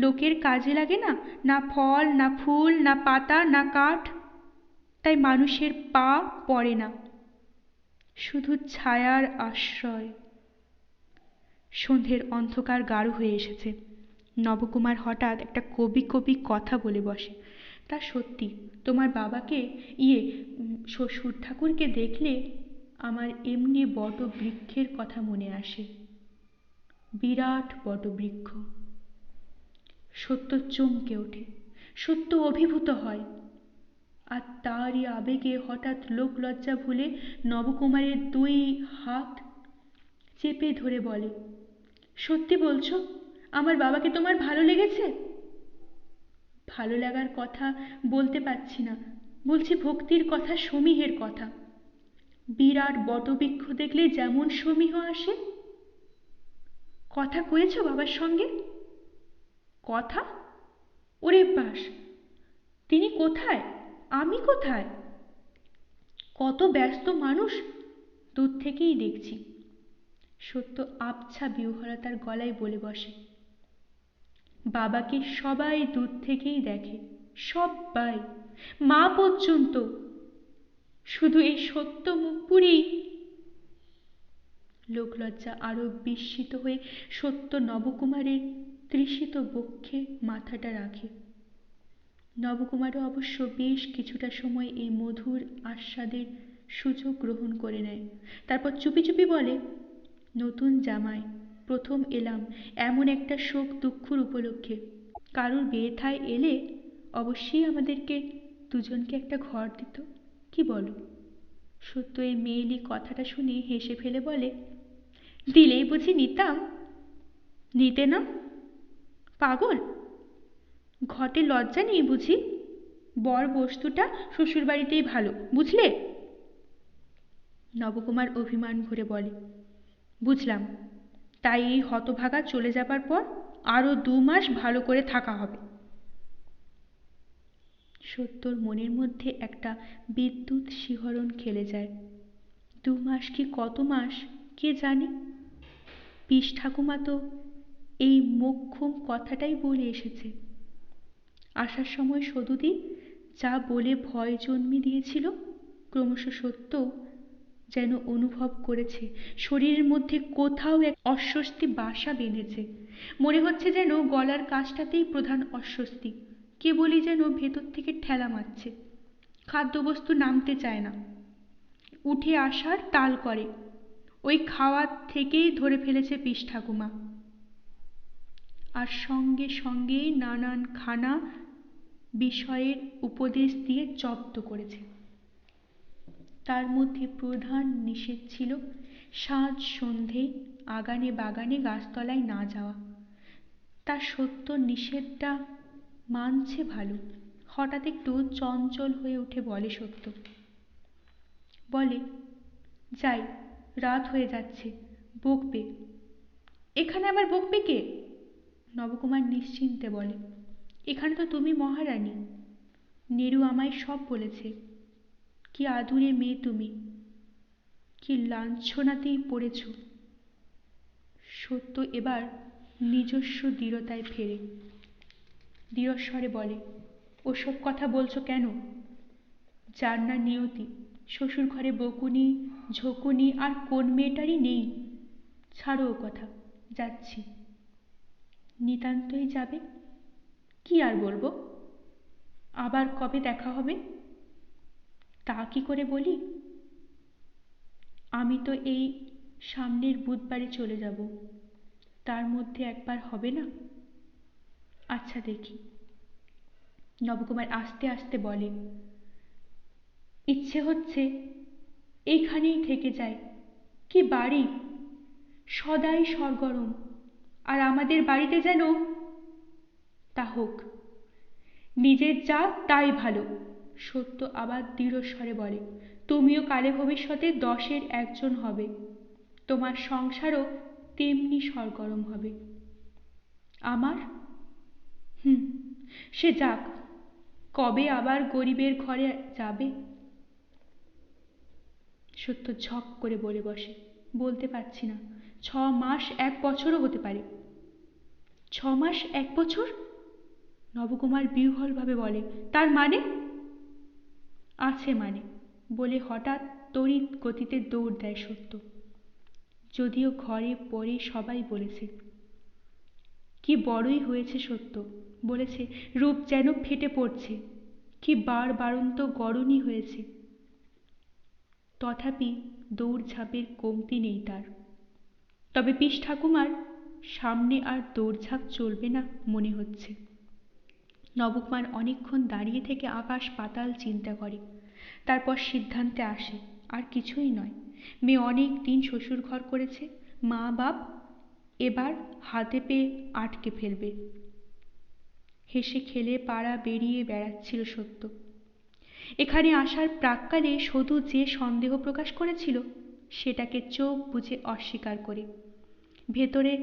লোকের কাজে লাগে না, না ফল, না ফুল, না পাতা, না কাঠ। তাই মানুষের পা পড়ে না, শুধু ছায়ার আশ্রয়। সন্ধ্যের অন্ধকার গাঢ় হয়ে এসেছে। নবকুমার হঠাৎ একটা কবি কবি কথা বলে বসে, তা সত্যি, তোমার বাবাকে শ্বশুর ঠাকুরকে দেখলে আমার এমনি বটবৃক্ষের কথা মনে আসে। বিরাট বটবৃক্ষ। সত্য চমকে ওঠে, সত্য অভিভূত হয়। আর তারই আবেগে হঠাৎ লোক লজ্জা ভুলে নবকুমারের 2 হাত চেপে ধরে বলে, সত্যি বলছো, আমার বাবাকে তোমার ভালো লেগেছে? ভালো লাগার কথা বলতে পারছি না, বলছি ভক্তির কথা, সমীহের কথা। বিরাট বটবৃক্ষ দেখলে যেমন সমীহ আসে। কথা কয়েছো বাবার সঙ্গে? কথা? ওরে বাস, তিনি কোথায়, আমি কোথায়? কত ব্যস্ত মানুষ, দূর থেকেই দেখছি। সত্য আবছা বিহ্বলতার গলায় বলে বসে, বাবাকে সবাই দূর থেকেই দেখে, সবাই, মা পর্যন্ত। শুধু এই সত্য মুখ পুরেই। লোকলজ্জা আরো বিস্মিত হয়ে সত্য নবকুমারের তৃষিত বক্ষে মাথাটা রাখে। নবকুমারও অবশ্য বেশ কিছুটা সময় এই মধুর আস্বাদের সুযোগ গ্রহণ করে নেয়। তারপর চুপি চুপি বলে, নতুন জামাই, প্রথম এলাম এমন একটা শোক দুঃখর উপলক্ষে। কারুর বিয়ে থায় এলে অবশ্যই আমাদেরকে দুজনকে একটা ঘর দিত, কি বলো? সত্য এই মেয়েলি কথাটা শুনে হেসে ফেলে বলে, দিলেই বুঝি নিতাম? নিতে না? পাগল, ঘটে লজ্জা নেই বুঝি? বর বস্তুটা শ্বশুরবাড়িতেই ভালো, বুঝলে? নবকুমার অভিমান ভরে বলে, বুঝলাম। তাই এই হতভাগা চলে যাবার পর আরো 2 মাস ভালো করে থাকা হবে। সত্যর মনের মধ্যে একটা বিদ্যুৎ শিহরণ খেলে যায়। 2 মাস কি কত মাস কে জানে। পিস ঠাকুমা তো এই মোক্ষম কথাটাই বলে এসেছে। আসার সময় সদুদি যা বলে ভয় জন্মে দিয়েছিল, ক্রমশ সত্য যেন অনুভব করেছে শরীরের মধ্যে কোথাও এক অস্বস্তি বাসা বেঁধেছে। মনে হচ্ছে যেন গলার কাছটাতেই প্রধান অস্বস্তি, কেবলই যেন ভেতর থেকে ঠেলা মারছে। খাদ্যবস্তু নামতে চায় না, উঠে আসার তাল করে। ওই খাওয়ার থেকেই ধরে ফেলেছে পিস ঠাকুমা। আর সঙ্গে সঙ্গে নানান খানা বিষয়ের উপদেশ দিয়ে জব্দ করেছে। তার মধ্যে প্রধান নিষেধ ছিল সাঁঝ সন্ধে আগানে বাগানে গাছতলায় না যাওয়া। তার সত্য নিষেধটা মানছে ভালো। হঠাৎ একটু চঞ্চল হয়ে উঠে বলে সত্য, বলে, যাই, রাত হয়ে যাচ্ছে, বকবে। এখানে আবার বকবে কে? নবকুমার নিশ্চিন্তে বলে, এখানে তো তুমি মহারানী। নেরু আমায় সব বলেছে। কি আদুরে মেয়ে তুমি, কি লাঞ্ছনাতেই পড়েছ। সত্য এবার নিজস্ব দৃঢ়তায় ফেরে। দৃঢ়স্বরে বলে, ওসব কথা বলছো কেন? যার না নিয়তি, শ্বশুর ঘরে বকুনি ঝকুনি আর কোন মেয়েটারই নেই। ছাড়ো ও কথা, যাচ্ছি। নিতান্তই যাবে? কি আর বলবো? আবার কবে দেখা হবে তা কি করে বলি? আমি তো এই সামনের বুধবারে চলে যাব, তার মধ্যে একবার হবে না? আচ্ছা দেখি। নবকুমার আস্তে আস্তে বলে, ইচ্ছে হচ্ছে এইখানেই থেকে যায়। কি বাড়ি, সদাই সরগরম। আর আমাদের বাড়িতে যেন তা হোক, নিজের যা তাই ভালো। সত্য আবার দৃঢ় স্বরে বলে, তুমিও কালে ভবিষ্যতে 10-এর একজন হবে, তোমার সংসারও তেমনি সরগরম হবে। আমার সে যাক, কবে আবার গরিবের ঘরে যাবে? সত্য ঝপ করে বলে বসে, বলতে পারছি না। 6 মাস 1 বছরও হতে পারে। 6 মাস 1 বছর? নবকুমার বিহ্বলভাবে বলে, তার মানে? আছে মানে, বলে হঠাৎ তড়িৎ গতিতে দৌড় দেয় সত্য। যদিও ঘরে পরে সবাই বলেছে, কি বড়ই হয়েছে সত্য, বলেছে রূপ যেন ফেটে পড়ছে, কি বাড়ন্ত গড়নই হয়েছে। তথাপি দৌড়ঝাঁপের কমতি নেই তার। তবে পিস ঠাকুমার সামনে আর দৌড়ঝাঁপ চলবে না মনে হচ্ছে। নবকুমার অনেকক্ষণ দাঁড়িয়ে থেকে আকাশ পাতাল চিন্তা করে, তারপর সিদ্ধান্তে আসে, আর কিছুই নয়। মেয়ে অনেক দিন শ্বশুর ঘর করেছে, মা বাপ এবার হাতে পেয়ে আটকে ফেলবে। হেসে খেলে পাড়া বেরিয়ে বেড়াচ্ছিল সত্য। এখানে আসার প্রাক্কালে শুধু যে সন্দেহ প্রকাশ করেছিল, সেটাকে চোখ বুজে অস্বীকার করে ভেতরে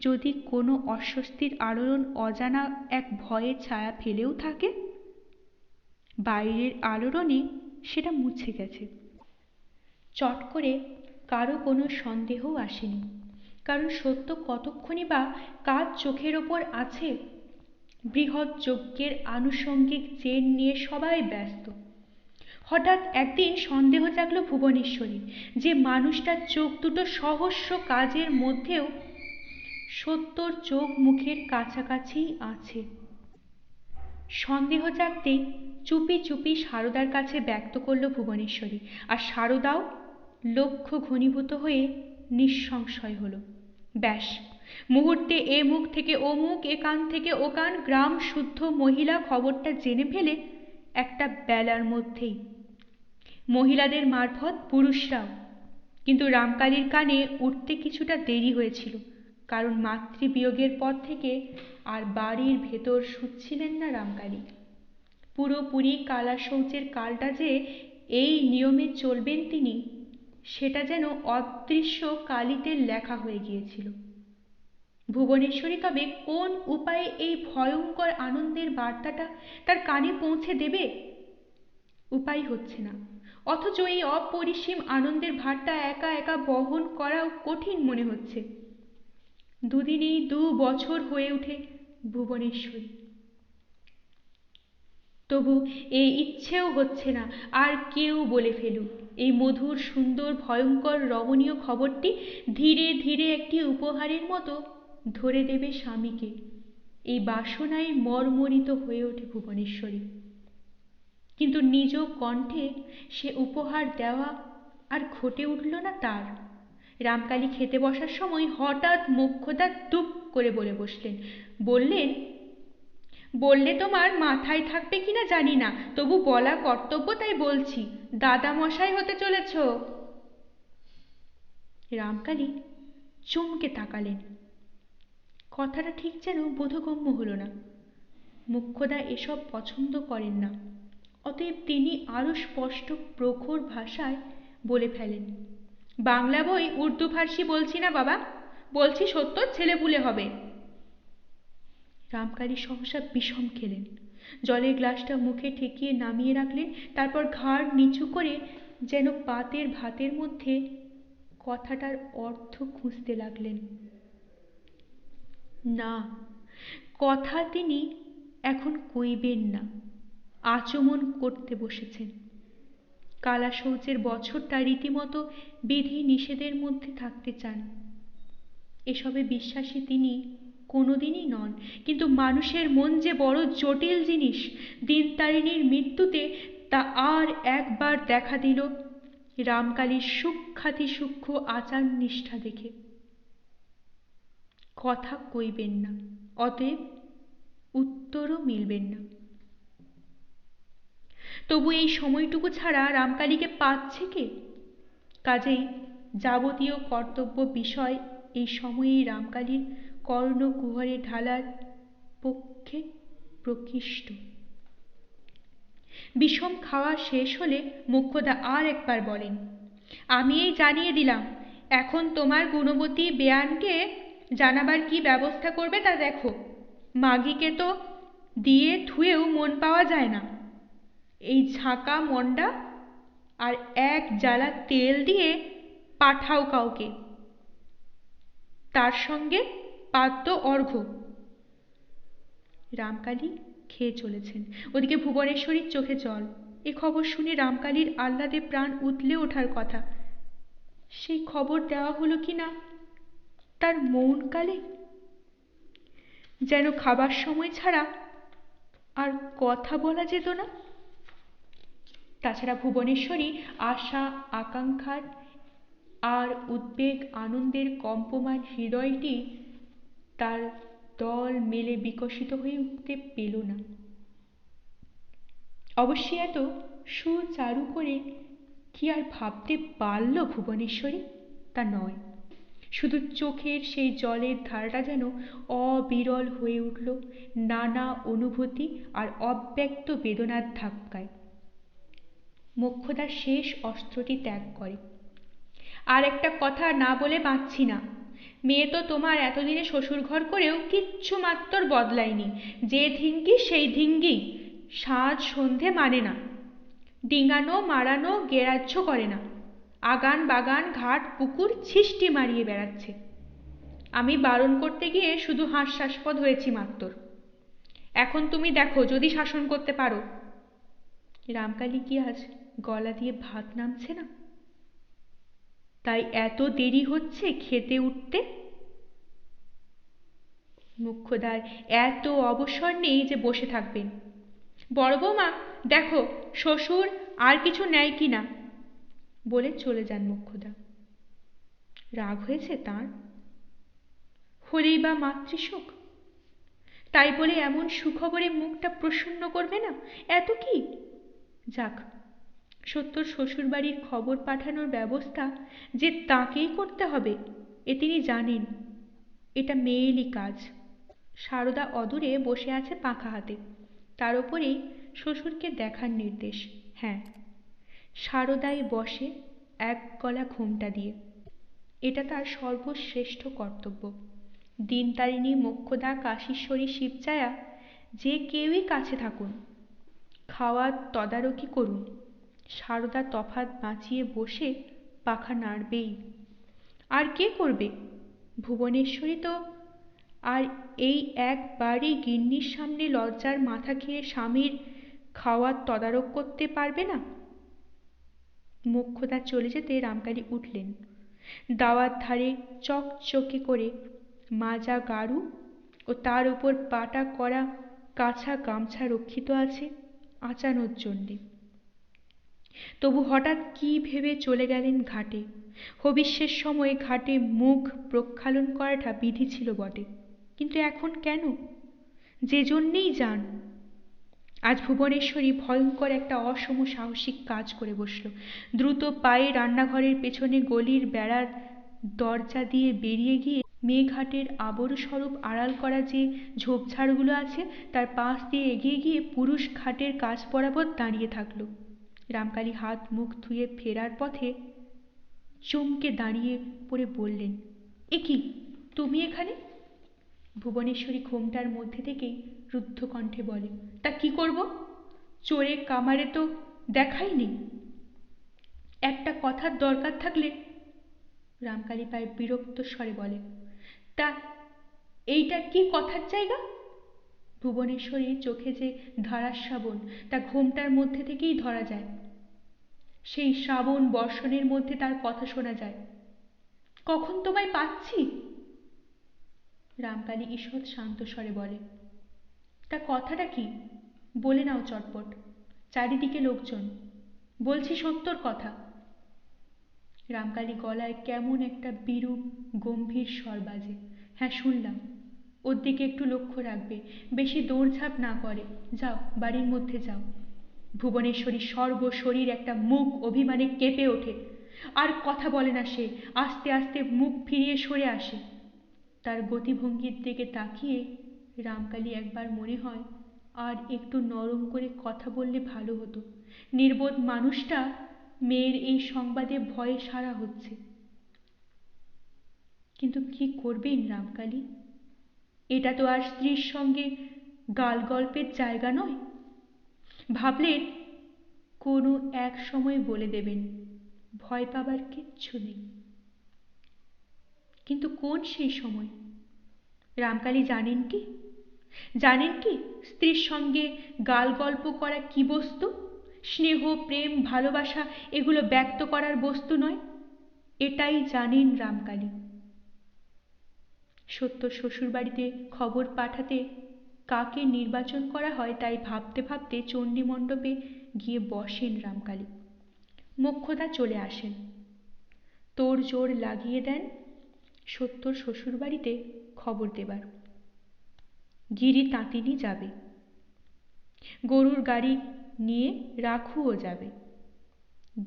যদি কোনো অস্বস্তির আলোড়ন অজানা এক ভয়ের ছায়া ফেলেও থাকে, বাইরের আলোড়নে সেটা মুছে গেছে। চট করে কারো কোনো সন্দেহও আসেনি, কারণ সত্য কতক্ষণই বা কার চোখের ওপর আছে। বৃহৎ যজ্ঞের আনুষঙ্গিক চেন নিয়ে সবাই ব্যস্ত। হঠাৎ একদিন সন্দেহ জাগল ভুবনেশ্বরী যে মানুষটার চোখ দুটো সহস্র কাজের মধ্যেও সত্যর চোখ মুখের কাছাকাছি আছে। সন্দেহ জাগতেই চুপি চুপি সারদার কাছে ব্যক্ত করল ভুবনেশ্বরী, আর সারদাও লক্ষ্য ঘনীভূত হয়ে নিঃসংশয় হল। ব্যাস, মুহূর্তে এ মুখ থেকে ও মুখ, এ কান থেকে ও কান, গ্রাম শুদ্ধ মহিলা খবরটা জেনে ফেলে একটা বেলার মধ্যেই। মহিলাদের মারফত পুরুষরাও। কিন্তু রামকালীর কানে উঠতে কিছুটা দেরি হয়েছিল, কারণ মাতৃবিয়োগের পর থেকে আর বাড়ির ভেতর শুচ্ছিলেন না রামকালী। পুরোপুরি কালা শৌচের কালটা যে এই নিয়মে চলবেন তিনি, সেটা যেন অদৃশ্য কালিতে লেখা হয়ে গিয়েছিল। ভুবনেশ্বরী তবে কোন উপায়ে এই ভয়ঙ্কর আনন্দের বার্তাটা তার কানে পৌঁছে দেবে? উপায় হচ্ছে না, অথচ এই অপরিসীম আনন্দের ভারটা একা একা বহন করাও কঠিন মনে হচ্ছে। দুদিনেই 2 বছর হয়ে ওঠে ভুবনেশ্বরী। তবু এই ইচ্ছেও হচ্ছে না আর কেউ বলে ফেলুক এই মধুর, সুন্দর, ভয়ঙ্কর, রমণীয় খবরটি ধীরে ধীরে একটি উপহারের মতো ধরে দেবে স্বামীকে। এই বাসনায় মর্মরিত হয়ে ওঠে ভুবনেশ্বরী। কিন্তু নিজ কণ্ঠে সে উপহার দেওয়া আর ঘটে উঠল না তার। রামকালী খেতে বসার সময় হঠাৎ মোক্ষদা টুপ করে বলে বসলেন। বললেন, বললে তোমার মাথায় থাকবে কিনা জানি না, তবু বলা কর্তব্য, তাই বলছি। দাদা মশাই হতে চলেছ। রামকালী চমকে তাকালেন। কথাটা ঠিক যেন বোধগম্য হলো না। মোক্ষদা এসব পছন্দ করেন না, অতএব তিনি আরো স্পষ্ট প্রখর ভাষায় বলে ফেলেন, বাংলা বই উর্দু ফার্সি বলছি না বাবা, বলছি সত্য, ছেলেপুলে হবে। রামকালী সহসা বিষম খেলেন, জলের গ্লাসটা মুখে ঠেকিয়ে নামিয়ে রাখলেন, তারপর ঘাড় নিচু করে যেন পাতের ভাতের মধ্যে কথাটার অর্থ খুঁজতে লাগলেন। না, কথা তিনি এখন কইবেন না, আচমন করতে বসেছেন। কালা শৌচের বছরটা রীতিমতো বিধি নিষেধের মধ্যে থাকতে চান। এসবে বিশ্বাসী তিনি কোনোদিনই নন, কিন্তু মানুষের মন যে বড় জটিল জিনিস, দিনতারিণীর মৃত্যুতে তা আর একবার দেখা দিল রামকালীর সূক্ষ্মাতি সূক্ষ্ম আচার নিষ্ঠা দেখে। কথা কইবেন না, অতএব উত্তরও মিলবেন না। তবু এই সময়টুকু ছাড়া রামকালীকে পাচ্ছে কে? কাজেই যাবতীয় কর্তব্য বিষয় এই সময়েই রামকালীর কর্ণকুহরে ঢালার পক্ষে প্রকৃষ্ট। বিষম খাওয়া শেষ হলে মোক্ষদা আর একবার বলেন, আমি এই জানিয়ে দিলাম, এখন তোমার গুণবতী বেয়ানকে জানাবার কি ব্যবস্থা করবে তা দেখো। মাগিকে তো দিয়ে থুয়েও মন পাওয়া যায় না। এই ঝাঁকা মন্ডা আর এক জ্বালা তেল দিয়ে পাঠাও কাউকে, তার সঙ্গে পাদ্য অর্ঘ্য। রামকালী খেয়ে চলেছেন, ওদিকে ভুবনেশ্বরীর চোখে জল। এ খবর শুনে রামকালীর আহ্লাদে প্রাণ উতলে ওঠার কথা, সেই খবর দেওয়া হলো কি না তার মৌন কালে। যেন খাবার সময় ছাড়া আর কথা বলা যেত না। তাছাড়া ভুবনেশ্বরী আশা আকাঙ্ক্ষার আর উদ্বেগ আনন্দের কম্পমান হৃদয়টি তার দল মেলে বিকশিত হয়ে উঠতে পেল না। অবশ্যই এত সুচারু করে কি আর ভাবতে পারল ভুবনেশ্বরী? তা নয়, শুধু চোখের সেই জলের ধারাটা যেন অবিরল হয়ে উঠল নানা অনুভূতি আর অব্যক্ত বেদনার ধাক্কায়। মোক্ষদা শেষ অস্ত্রটি ত্যাগ করে। আর একটা কথা না বলে বাঁচছি না। মেয়ে তো তোমার এতদিনে শ্বশুর ঘর করেও কিচ্ছু মাত্র বদলায়নি। যে ধিঙ্গি সেই ধিঙ্গি, সাজ সন্ধে মানে না, ডিঙানো মারানো গ্রাহ্য করে না, আগান বাগান ঘাট পুকুর ছিষ্টি মারিয়ে বেড়াচ্ছে। আমি বারণ করতে গিয়ে শুধু হাস্যাস্পদ হয়েছি মাত্র। এখন তুমি দেখো যদি শাসন করতে পারো। রামকালী কি আজ গলা দিয়ে ভাত নামছে না? তাই এত দেরি হচ্ছে খেতে উঠতে? মুখ্যদার এত অবসর নেই যে বসে থাকবেন। বড় বৌমা, দেখো শ্বশুর আর কিছু নেয় কিনা, বলে চলে যান মুখ্যদা। রাগ হয়েছে তাঁর? হলেই বা মাতৃশোক, তাই বলে এমন সুখবরে মুখটা প্রসন্ন করবে না? এত কি? যাক, সত্যর শ্বশুরবাড়ির খবর পাঠানোর ব্যবস্থা যে তাকেই করতে হবে এ তিনি জানেন। এটা মেয়েলি কাজ। সারদা অদূরে বসে আছে পাখা হাতে, তার উপরেই শ্বশুরকে দেখার নির্দেশ। হ্যাঁ, সারদাই বসে এক গলা ঘোমটা দিয়ে। এটা তার সর্বশ্রেষ্ঠ কর্তব্য। দিনতারিণী মোক্ষদা কাশীশ্বরী শিবচায়া যে কেউই কাছে থাকুন, খাওয়ার তদারকি করুন, সারদা তফাৎ বাঁচিয়ে বসে পাখা নাড়বেই। আর কে করবে? ভুবনেশ্বরী তো আর এই একবারই গিন্নির সামনে লজ্জার মাথা খেয়ে স্বামীর খাওয়ার তদারক করতে পারবে না। মোক্ষদা চলে যেতে রামকালী উঠলেন। দাওয়ার ধারে চকচকে করে মাজা গাড়ু ও তার উপর পাটা করা কাঁচা গামছা রক্ষিত আছে আঁচানোর জন্যে। তবু হঠাৎ কি ভেবে চলে গেলেন ঘাটে। হবিষ্যের সময় ঘাটে মুখ প্রক্ষালন করাটা বিধি ছিল বটে, কিন্তু এখন কেন? যে জন্যেই যান। আজ ভুবনেশ্বরী ভয়ঙ্কর একটা অসম সাহসিক কাজ করে বসল। দ্রুত পায়ে রান্নাঘরের পেছনে গলির বেড়ার দরজা দিয়ে বেরিয়ে গিয়ে মেঘাটের আবরস্বরূপ আড়াল করা যে ঝোপঝাড়গুলো আছে তার পাশ দিয়ে এগিয়ে গিয়ে পুরুষ খাটের কাজ বরাবর দাঁড়িয়ে থাকল। রামকালী হাত মুখ ধুয়ে ফেরার পথে চমকে দাঁড়িয়ে পড়ে বললেন, এ কি, তুমি এখানে? ভুবনেশ্বরী ঘোমটার মধ্যে থেকেই রুদ্ধ কণ্ঠে বলে, তা কি করব? চোরে কামারে তো দেখাই নেই। একটা কথার দরকার থাকলে। রামকালী পায়ে বিরক্ত স্বরে বলে, তা এইটা কি কথার জায়গা? ভুবনেশ্বরীর চোখে যে ধারার শ্রাবণ তা ঘোমটার মধ্যে থেকেই ধরা যায়। সেই শ্রাবণ বর্ষণের মধ্যে তার কথা শোনা যায়। কখন তোমায় পাচ্ছি? রামকালী ঈষৎ শান্ত স্বরে বলে, তা কথাটা কি বলে নাও চটপট। চারিদিকে লোকজন, বলছি সত্যর কথা। রামকালী গলায় কেমন একটা বিরূপ গম্ভীর স্বর বাজে। হ্যাঁ শুনলাম। ওর দিকে একটু লক্ষ্য রাখবে, বেশি দৌড়ঝাঁপ না করে। যাও, বাড়ির মধ্যে যাও। ভুবনেশ্বরী সর্বশরীর একটা মুখ অভিমানে কেঁপে ওঠে। আর কথা বলে না সে, আস্তে আস্তে মুখ ফিরিয়ে সরে আসে। তার গতিভঙ্গির দিকে তাকিয়ে রামকালী একবার মনে হয় আর একটু নরম করে কথা বললে ভালো হতো। নির্বোধ মানুষটা মেয়ের এই সংবাদে ভয়ে সারা হচ্ছে। কিন্তু কি করবেন রামকালী? এটা তো আর স্ত্রীর সঙ্গে গাল গল্পের জায়গা নয়। ভাবলেন কোনো এক সময় বলে দেবেন, ভয় পাবার কিচ্ছু নেই। কিন্তু কোন সেই সময়? রামকালী জানেন কি? জানেন কি স্ত্রীর সঙ্গে গাল গল্প করা কি বস্তু? স্নেহ প্রেম ভালোবাসা এগুলো ব্যক্ত করার বস্তু নয়। এটাই জানেন রামকালী। সত্য শ্বশুরবাড়িতে খবর পাঠাতে কাকে নির্বাচন করা হয় তাই ভাবতে ভাবতে চণ্ডী মণ্ডপে গিয়ে বসেন রামকালী। মোক্ষদা চলে আসেন, তোড় জোড় লাগিয়ে দেন সত্যর শ্বশুরবাড়িতে খবর দেবার। গিরি তাঁতিনি যাবে, গরুর গাড়ি নিয়ে রাখুও যাবে।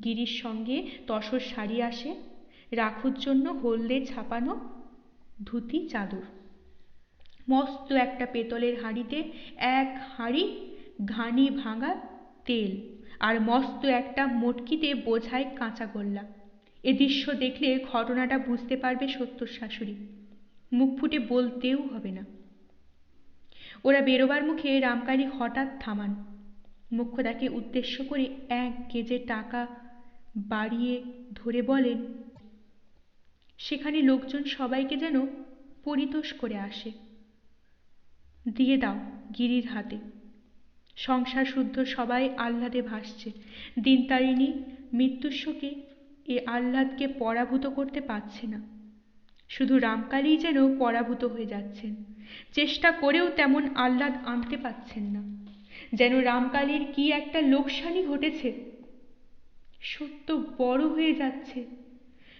গিরির সঙ্গে তসর শাড়ি আসে, রাখুর জন্য হলদে ছাপানো ধুতি চাদর। মস্ত একটা পেতলের হাঁড়িতে এক হাঁড়ি ঘানি ভাঙা তেল, আর মস্ত একটা মটকিতে বোঝায় কাঁচা গোল্লা। এ দৃশ্য দেখলে ঘটনাটা বুঝতে পারবে সত্যর শাশুড়ি। মুখ ফুটে বলতেও হবে না। ওরা বেরোবার মুখে রামকালী হঠাৎ থামান। মোক্ষদাকে উদ্দেশ্য করে এক গেজে টাকা বাড়িয়ে ধরে বলেন, সেখানে লোকজন সবাইকে যেন পরিতোষ করে আসে। দিয়ে দাও গিরির হাতে। সংসার শুদ্ধ সবাই আহ্লাদে ভাসছে। দিনতারিণী মৃত্যুর শোকে এ আহ্লাদকে পরাভূত করতে পারছে না। শুধু রামকালীই যেন পরাভূত হয়ে যাচ্ছেন, চেষ্টা করেও তেমন আহ্লাদ আনতে পারছেন না। যেন রামকালীর কি একটা লোকসানি ঘটেছে। সত্য বড় হয়ে যাচ্ছে,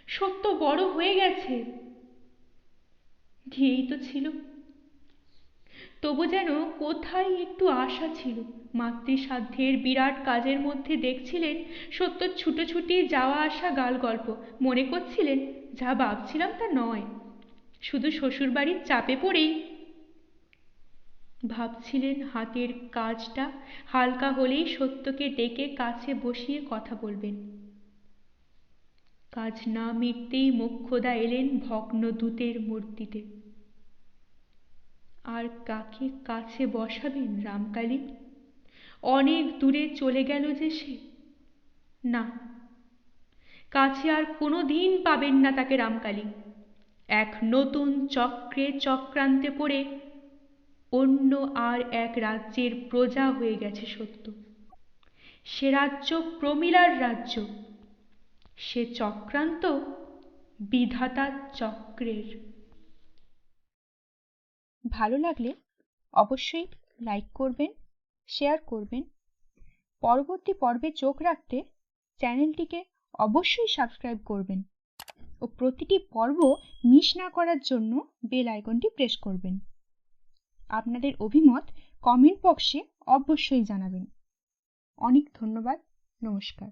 সত্য বড় হয়ে গেছে। এই তো ছিল, তবু যেন কোথায় একটু আশা ছিল। মাতৃসাধ্যের বিরাট কাজের মধ্যে দেখছিলেন সত্য ছুটোছুটি যাওয়া আসা গাল গল্প। মনে করছিলেন যা ভাবছিলাম তা নয়, শুধু শ্বশুরবাড়ির চাপে পড়েই। ভাবছিলেন হাতের কাজটা হালকা হলেই সত্যকে ডেকে কাছে বসিয়ে কথা বলবেন। কাজ না মিটতেই মোক্ষদা এলেন ভগ্ন দূতের মূর্তিতে। আর কাকে কাছে বসাবেন রামকালী? অনেক দূরে চলে গেল যে সে। না, কাছে আর কোনো দিন পাবেন না তাকে রামকালী। এক নতুন চক্রে চক্রান্তে পড়ে অন্য আর এক রাজ্যের প্রজা হয়ে গেছে সত্য। সে রাজ্য প্রমীলার রাজ্য, সে চক্রান্ত বিধাতার চক্রের। ভালো লাগলে অবশ্যই লাইক করবেন, শেয়ার করবেন। পরবর্তী পর্বে চোখ রাখতে চ্যানেলটিকে অবশ্যই সাবস্ক্রাইব করবেন ও প্রতিটি পর্ব মিস না করার জন্য বেল আইকনটি প্রেস করবেন। আপনাদের অভিমত কমেন্ট বক্সে অবশ্যই জানাবেন। অনেক ধন্যবাদ। নমস্কার।